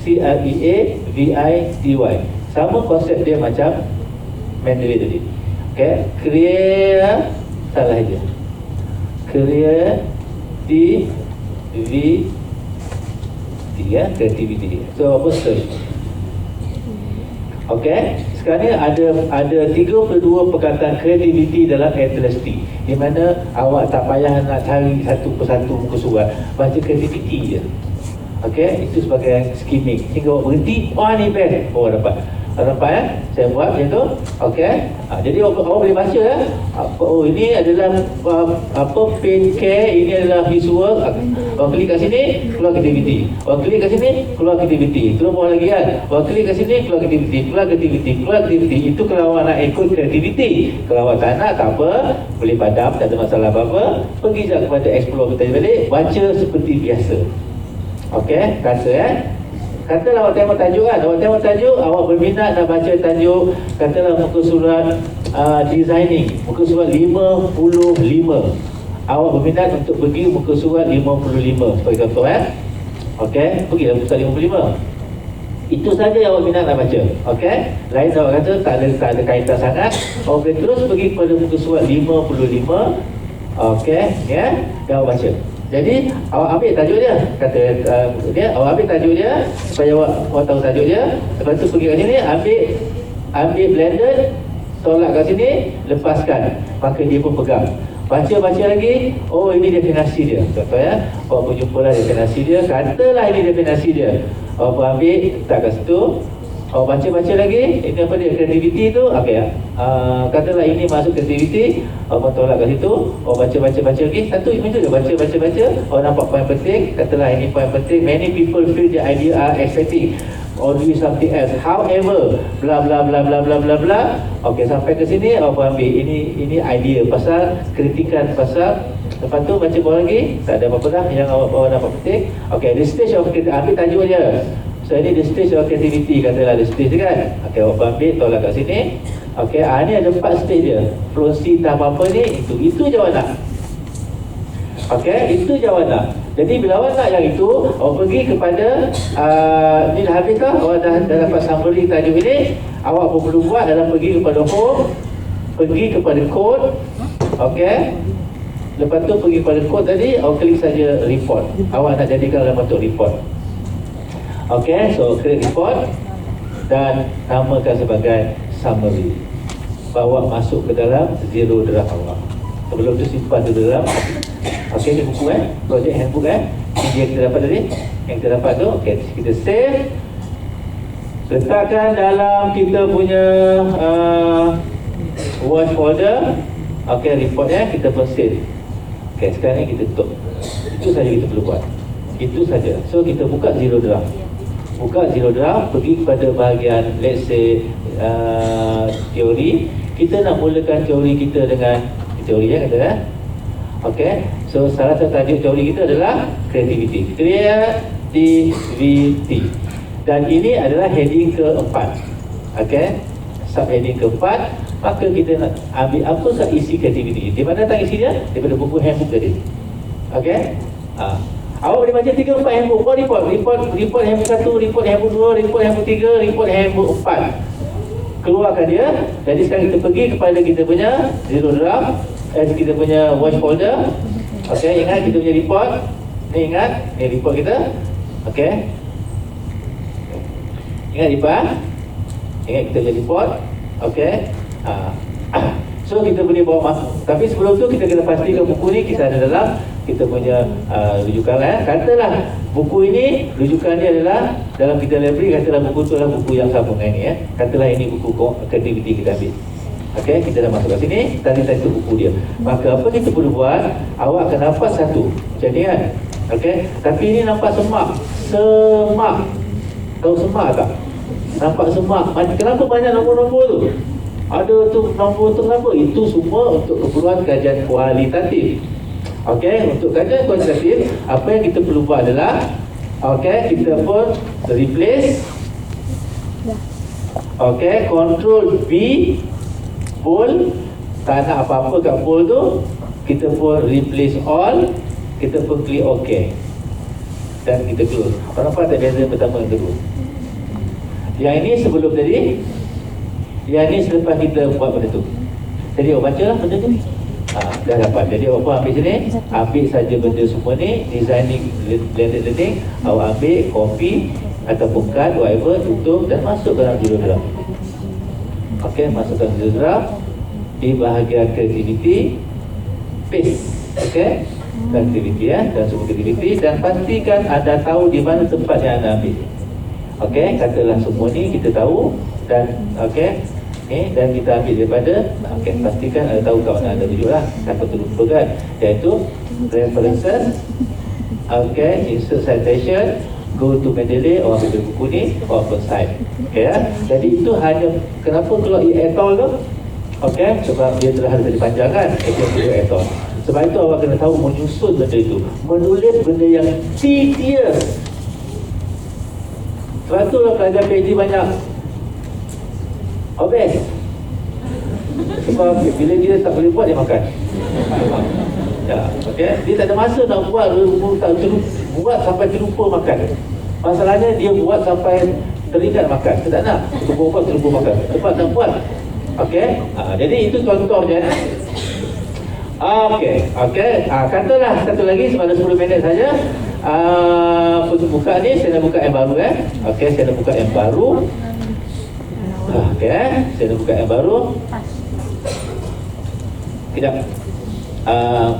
C-R-E-A-V-I-T-Y. Sama konsep dia macam Mendeley tadi. Okay, salah je, creativity, ya, creativity. So apa search? Okay, sekarang ni ada 32 perkataan kreativiti dalam Atlas-T, di mana awak tak payah nak cari satu persatu muka surat, baca kreativiti je. Okay, itu sebagai skimming hingga awak berhenti, ni best, awak dapat. Nampak ya? Saya buat macam tu. Okey. Jadi awak boleh baca ya. Ini adalah pain care, ini adalah visual. Awak klik kat sini, keluar kreativiti. Awak klik kat sini, keluar kreativiti. Terus bawah lagi kan. Awak klik kat sini, keluar kreativiti, keluar kreativiti, keluar kreativiti. Itu kalau awak nak ikut kreativiti. Kalau awak tak nak, tak apa, boleh padam, tak ada masalah apa-apa. Pergi je kepada explore kita balik, baca seperti biasa. Okey, kata ya. Katalah awak tengok tajuk kan, awak tengok tajuk, awak berminat nak baca tajuk, katalah muka surat designing, muka surat 55. Awak berminat untuk pergi muka surat 55 sebagai contoh Okey, pergilah muka surat 55. Itu saja yang awak minat nak baca. Okey, lain awak kata tak ada kaitan sangat, awak boleh terus pergi kepada muka surat 55. Okey, ya, dan awak baca. Jadi awak ambil tajuk dia, kata awak ambil tajuk dia supaya awak tahu tajuk dia. Lepas tu pergi kat sini, ambil blended, tolak kat sini, lepaskan, maka dia pun pegang. Baca lagi, ini definasi dia. Contoh ya, awak pun jumpalah definasi dia, katalah ini definasi dia. Awak pun ambil, letak kat situ. Awak baca lagi, ini apa dia, kreativiti tu. Okey, katalah ini masuk kreativiti, awak tolak kat situ. Awak baca lagi, satu macam tu, baca. Awak nampak poin penting, katalah ini poin penting. Many people feel the idea are exciting or do something else, however bla bla bla bla bla bla bla. Okey, sampai ke sini awak ambil ini idea pasal kritikan pasal. Lepas tu baca bawah lagi, tak ada apa-apa dah yang awak nampak penting. Okey, the stage of ambil tajuk dia. So ini the stage of creativity, katalah the stage kan. Okey, awak ambil, tolak kat sini. Okey, ni ada 4 stage dia. Proceed apa ni, itu jawapan. Okey, itu jawapan. Jadi bila awak nak yang itu, awak pergi kepada ni dah habis kah? Awak dah dapat summary tajuk ini. Awak pun perlu buat adalah pergi kepada home, pergi kepada code. Okey. Lepas tu pergi kepada code tadi, awak klik saja report. Awak nak jadikan dalam bentuk report. Okey, so create report dan namakan sebagai summary. Bawa masuk ke dalam zero draft awak. Sebelum tu simpan tu dalam. Okey, ni buku project handbook ini yang kita dapat tadi. Yang kita dapat tu, okey, kita save. Letakkan dalam kita punya watch folder. Okey, report kita pun save. Okey, sekarang ni kita tutup. Itu saja kita perlu buat. Itu saja. So kita buka zero draft. Buka zero draft, pergi kepada bahagian let's say teori. Kita nak mulakan teori kita dengan teori kata okey. So salah satu tajuk teori kita adalah creativity. Creativity. Dan ini adalah heading keempat. Okey. Subheading keempat. Maka kita nak ambil apakah isi creativity. Di mana datang isi dia? Daripada buku handbook tadi. Okey. Awak boleh baca 3-4 handbook. Report handbook 1, report handbook 2, report handbook 3, report handbook 4. Keluarkan dia. Jadi sekarang kita pergi kepada kita punya zero draft, kita punya watch folder. Okey, ingat kita punya report. Ni ingat, ni report kita. Okey. Ingat report. Ingat kita punya report. Okey. So kita boleh bawa masuk. Tapi sebelum tu kita kena pastikan buku ni kita ada dalam kita punya rujukan Katalah buku ini rujukan dia adalah dalam kita library, katalah buku tu adalah buku yang sama dengan ini Katalah ini buku kreativiti kita ambil. Okey, kita dah masuk kat sini, tadi itu buku dia. Maka apa kita perlu buat? Awak akan nampak satu. Jadi kan? Okey, tapi ini nampak semak. Tahu semak tak? Nampak semak. Kenapa banyak nombor-nombor tu? Ada tu nombor tu kenapa? Itu semua untuk keperluan kajian kualitatif. Okey, untuk kajian kualitatif, apa yang kita perlu buat adalah okey, kita pun replace. Okey, control V bold. Tak nak apa-apa kat bold tu, kita pun replace all. kita pun klik OK dan kita close. Nampak tak beza pertama dan kedua? Yang ini sebelum tadi, yang ini selepas kita buat benda tu. Jadi awak baca lah benda tu. Dah dapat. Jadi awak ambil sini, ambil saja benda semua ni, designing, blended learning, awak ambil, copy ataupun cut, whatever, tutup dan masuk dalam zero draft. Okey, masuk dalam zero draft. Di bahagian creativity, paste. Okey, creativity dan semua creativity, dan pastikan anda tahu di mana tempat yang anda ambil. Okey, katalah semua ni kita tahu dan okey, dan kita ambil daripada, okey, pastikan anda tahu kat mana anda rujuk lah, takut terlupakan, iaitu references, okey, insert citation, go to Mendeley, orang ambil buku ni, orang open site. Okey ya. Jadi itu hanya, kenapa kalau e-etol tu? Okey, sebab dia telah ada dipanjang kan, e-etol. Sebab itu awak kena tahu menyusun benda itu, menulis benda yang tedious. Sebab tu lah pelajar PhD banyak obes. Sebab bila dia tak boleh buat, dia makan. Ya, okey. Dia tak ada masa nak buat, buat sampai terlupa makan. Masalahnya dia buat sampai teringat makan. Dia tak nak, buat terlupa makan. Cepat nak buat. Okey. Jadi itu contohnya. Okey. Katalah satu lagi, sebab 10 minit saja. Buka ni, saya nak buka yang baru Okey, saya nak buka yang baru. Okey, saya nak buka yang baru. Kejap.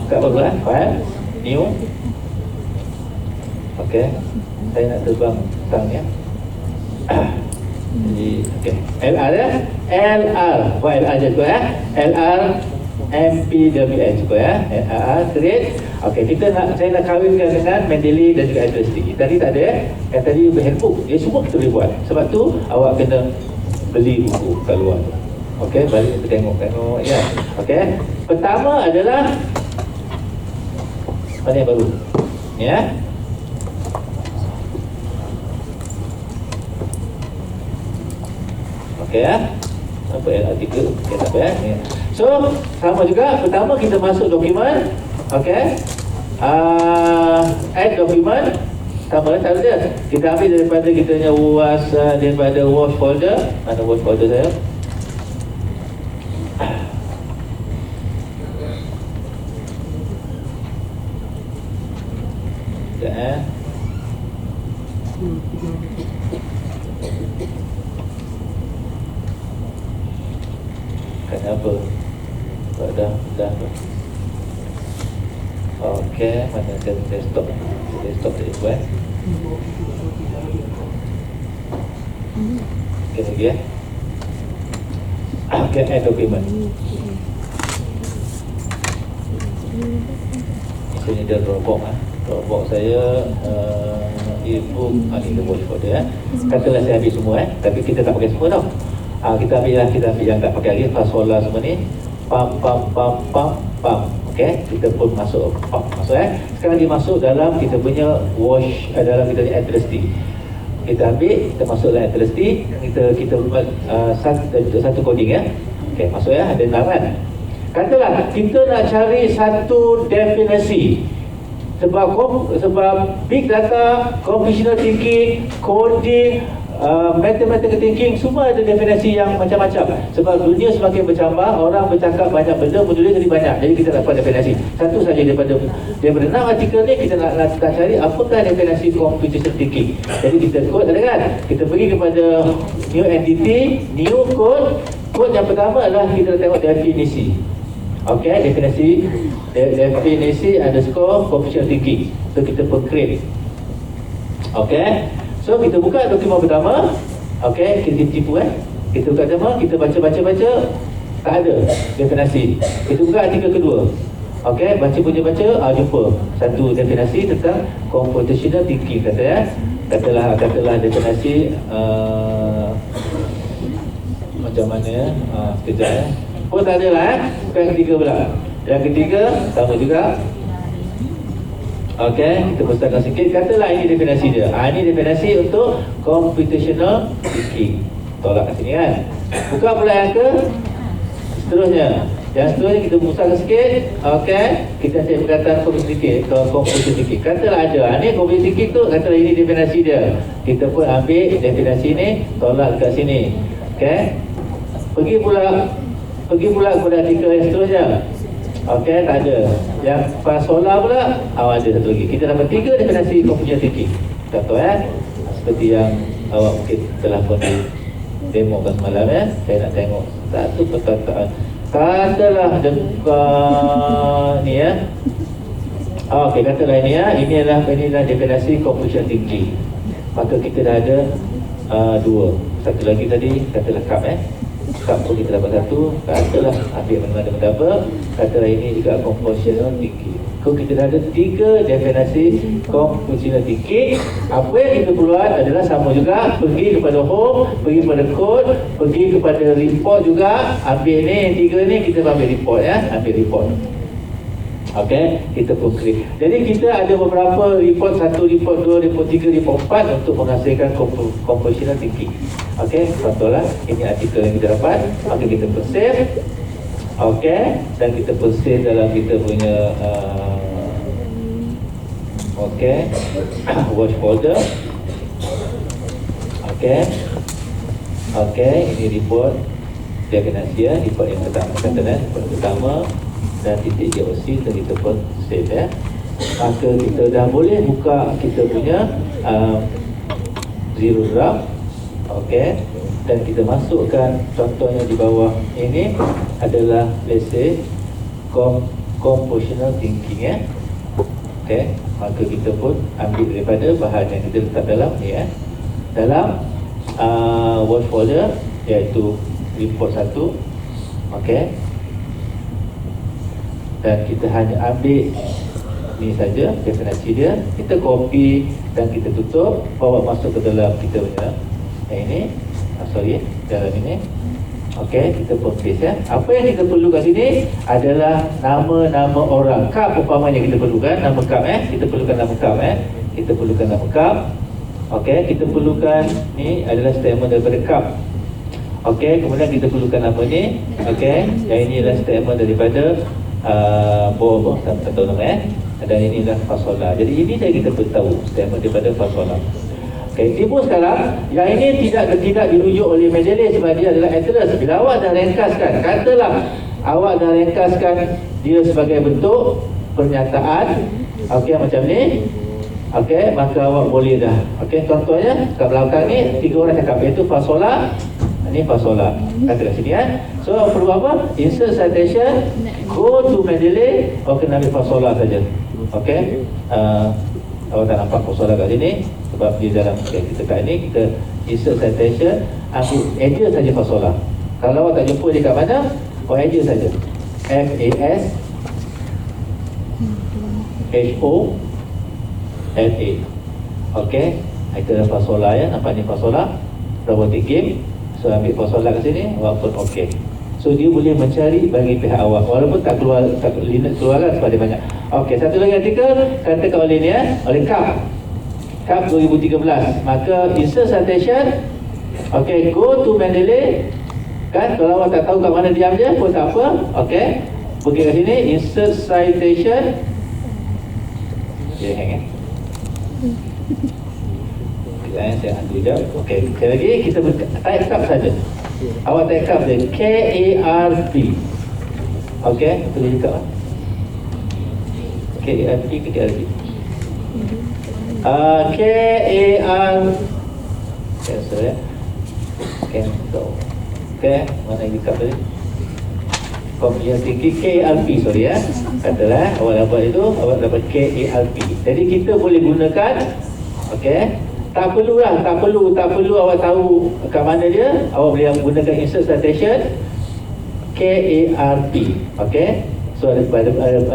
Buka baru file new. Okey, saya nak terbang tangnya. Jadi, okey. LR LR. Buat LR je tu LR MPWN juga LR create. Okey, saya nak kawinkan dengan Mendeley dan juga Addressing. Tadi tak ada yang tadi handbook. Dia semua kita boleh buat. Sebab tu awak kena beli buku kat luar. Okey, balik kita tengok ya. Okey. Pertama adalah mana yang baru? Ya. Okey ya. Apa LR3? Okey, tak apa ya. So, sama juga, pertama kita masuk dokumen. Okey. Add dokumen. Sama cara dia. Kita ambil daripada kita punya UAS, daripada watch folder. Mana watch folder saya? Ya. Kenapa? Dah. Okey, mana desktop tadi buat. Okey lagi ya. Okey, add document. Ini dia Dropbox Dropbox saya ebook ini watch folder Katalah saya ambil semua tapi kita tak pakai semua tau. Kita ambil yang tak pakai lagi, fasola semua ni. Pam. Okey, kita pun masuk Sekarang dia masuk dalam kita punya wash, dalam kita punya addressing. Kita ambil, kita masuk dalam addressing, kita buat satu coding ya. Okey, masuk ya, ada naran. Katalah kita nak cari satu definisi. Sebab big data, computational thinking, coding, mathematical thinking, semua ada definisi yang macam-macam. Sebab dunia semakin bercambah, orang bercakap banyak benda, menulis jadi banyak. Jadi kita dapat definisi. Satu saja daripada 6 artikel ni, kita nak cari apakah definisi computational thinking. Jadi kita code ada kan? Kita pergi kepada new entity, new code. Code yang pertama adalah kita tengok definisi. Okey, definisi underscore computational thinking. So kita pun create. Okey. So kita buka dokumen pertama. Okey, kita tipu Kita buka pertama, kita baca, tak ada definisi. Kita buka artikel kedua. Okey, baca, jumpa satu definisi tentang computational thinking katalah definisi macam mana sekejap Oh tak ada lah Bukan yang ketiga pula. Yang ketiga sama juga. Okey, kita besarkan sikit. Katalah ini definisi dia. Ini definisi untuk computational thinking. Tolak kat sini kan. Buka pula yang ke seterusnya. Yang seterusnya kita musahkan sikit. Okey, kita cari perkataan composition thinking. Katalah ada, ni composition thinking tu, katalah ini definisi dia. Kita pun ambil definisi ni, tolak dekat sini. Okey, pergi pula kepada artikel yang seterusnya. Okey, tak ada. Yang fasola pula, ada satu lagi. Kita dapat 3 definisi composition thinking. Contoh seperti yang awak mungkin telah pernah demokan semalam saya nak tengok satu perkataan. Katalah dekat ni okey, katalah ini adalah definisi composition thinking. Maka kita dah ada 2. Satu lagi tadi katalah cup cup pun kita dapat 1. Katalah ambil mana-mana benda, katalah ini juga composition thinking. Kalau kita dah ada 3 definisi composition thinking, apa yang kita perlukan adalah sama juga, pergi kepada home, pergi kepada code, pergi kepada report juga. Ambil ni, yang 3 ni kita ambil report ambil report. Okey, kita pun create. Jadi kita ada beberapa report, 1 report, 2 report, 3 report, 4 untuk menghasilkan composition thinking. Okey, contohlah ini artikel yang kita dapat, maka kita pun save. Okey, dan kita pun save dalam kita punya watch folder. Okey, ini report definisi report yang pertama, report pertama dan titik JOC, dan kita pun save maka kita dah boleh buka kita punya zero draft. Okey, dan kita masukkan contohnya di bawah ini adalah let's say compositional thinking Okey, maka kita pun ambil daripada bahan yang kita letak dalam ni dalam watch folder, iaitu report 1. Okey, dan kita hanya ambil ni saja definisi dia, kita copy dan kita tutup, bawa masuk ke dalam kita punya ini dalam ini. Okey, kita pun paste Apa yang kita perlu kat sini adalah nama-nama orang. Cup umpamanya kita perlukan nama cup kita perlukan nama cup kita perlukan nama cup. Okey, kita perlukan ni adalah statement daripada cup. Okey, kemudian kita perlukan nama ni. Okey, yang ini adalah statement daripada Bob, tak tahu nama dan ini adalah fasola. Jadi ini saya kita perlu tahu statement daripada fasola. Tipu sekarang, yang ini tidak dirujuk oleh Mendeley sebab dia adalah atlas. Bila awak dah ringkaskan, katalah awak dah ringkaskan dia sebagai bentuk pernyataan, okey, macam ni, okey, maka awak boleh dah. Okey, contohnya kat belakang ni 3 orang cakap, iaitu fasola. Ini fasola, kata kat sini So perlu apa? Insert citation, go to Mendeley, okey, ambil fasola saja. Okey, awak tak nampak fasola kat sini sebab dia dalam kita kat ni, kita insert citation, ambil edit saja fasola. Kalau awak tak jumpa dia kat mana, awak edit saja FASHOLA. Okey, itu adalah fasola nampak ni fasola robotic game. So ambil fasola kat sini, awak pun okey. So dia boleh mencari bagi pihak awak walaupun tak Linux keluarkan sebab dia banyak. Okey, satu lagi artikel katakan oleh ni oleh Cup 2013. Maka insert citation, okey, go to Mendeley. Kalau awak tak tahu kat mana diam dia pun tak apa. Okey, pergi ke sini, insert citation. Hang saya hantu sekejap. Okey, sekali lagi kita type cup saja. Awak type cup je, KARP. Okey, tulis cup KARP ke KARP? Cancel cancel. Okey, mana ini cup tadi? Composition thinking KARP, sorry katalah awak dapat itu, awak dapat KARP. Jadi kita boleh gunakan, okey, tak perlu awak tahu kat mana dia, awak boleh gunakan insert citation KARP. Okey, so ada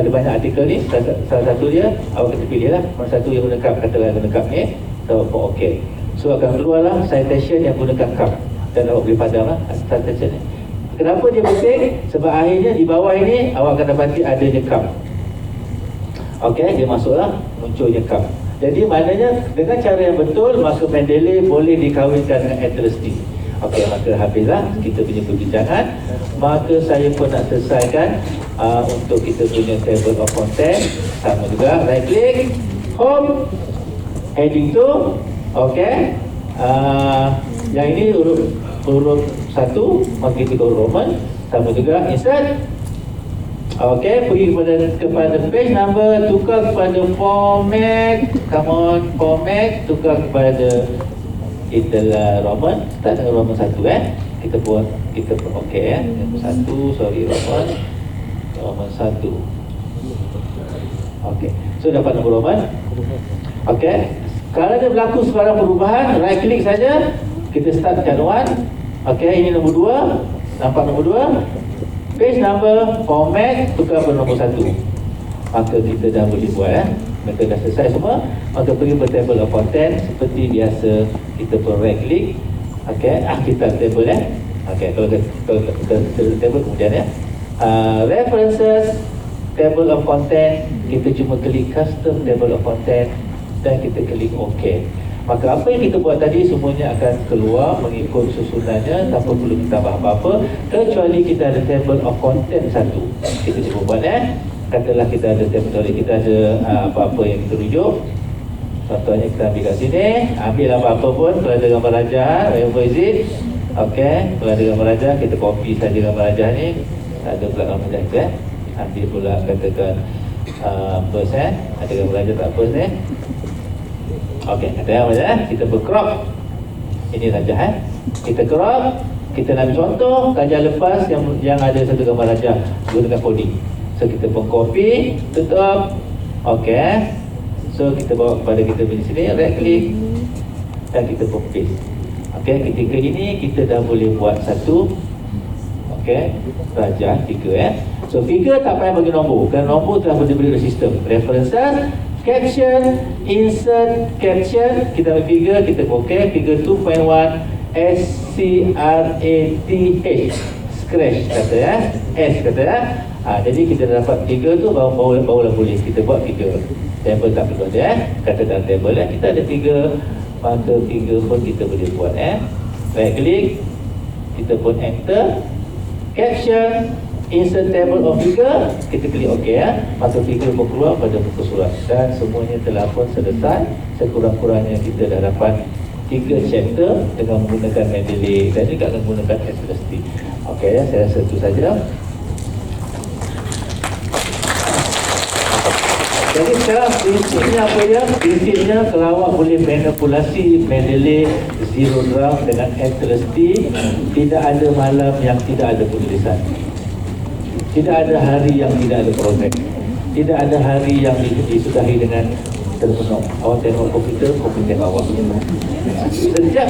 banyak artikel ni, salah satu dia awak kena pilih lah mana satu yang guna cup, katalah guna cup ni, so okey, so akan keluarlah citation yang gunakan cup dan awak boleh padam lah citation ni. Kenapa dia penting? Sebab akhirnya di bawah ini awak akan dapati adanya cup. Okey, dia masuklah, munculnya cup. Jadi maknanya dengan cara yang betul, maka Mendeley boleh dikawinkan dengan atlas ni. Okey, maka habislah kita punya perbincangan. Maka saya pun nak selesaikan untuk kita punya table of content. Sama juga, right click, home, heading 2. Okey, yang ini huruf 1, maka kita huruf Roman. Sama juga, insert. Okey, pergi kepada page number, tukar kepada format. Come on, format, tukar kepada itulah Roman. Start dengan Roman 1 kita pun okey Roman 1, sorry, Roman 1. Okey, so dapat nombor Roman. Okey, kalau ada berlaku sebarang perubahan, right click saja, kita startkan 1. Okey, ini nombor 2. Nampak nombor 2? Page number, format, tukar ke nombor 1. Maka kita dah boleh buat Maka dah selesai semua. Maka pergi ke table of content. Seperti biasa, kita pun right click. Okey, kita table okey, kalau kita table kemudian references, table of content, kita cuma klik custom table of content dan kita klik OK. Maka apa yang kita buat tadi semuanya akan keluar mengikut susunannya tanpa perlu kita tambah apa-apa, kecuali kita ada table of content satu. Kita cuba buat katalah kita ada table, kita ada apa-apa yang kita rujuk. Contohnya kita ambil kat sini, ambil apa-apa pun, kalau ada gambar rajah, whatever is it. Okey, kalau ada gambar rajah, kita copy saja gambar rajah ni. Ada pula gambar rajah kita ambil pula katakan first ada gambar rajah tak first ni. Okey, kata yang macam kita bercrop. Ini rajah kita crop, kita nak ambil contoh rajah lepas yang ada satu gambar rajah gunakan coding. So kita pun copy, tutup. Okey. So kita bawa kepada kita punya sini, right click dan kita pun paste. Okey, ketika ini kita dah boleh buat satu rajah 3 So figure tak payah bagi nombor, kerana nombor telah berdiri dalam sistem. References, caption, insert caption, kita ambil figure, kita pakai figure 2.1 SCRATH, scratch kata S kata jadi kita dah dapat figure tu, barulah boleh kita buat figure. Table tak perlu ada kata dalam table kita ada figure, maka figure pun kita boleh buat right click, kita pun enter, caption, insert table of figure, kita klik OK maka figure pun keluar pada muka surat dan semuanya telah pun selesai. Sekurang-kurangnya kita dah dapat 3 chapter dengan menggunakan Mendeley dan juga menggunakan SLST. Okey saya rasa itu saja. Jadi sekarang prinsipnya apa dia? Prinsipnya kalau awak boleh manipulasi Mendeley zero draft dengan SLST, tidak ada malam yang tidak ada penulisan. Tidak ada hari yang tidak ada projek. Tidak ada hari yang disudahi dengan terpenuh. Awak tengok komputer awak. Setiap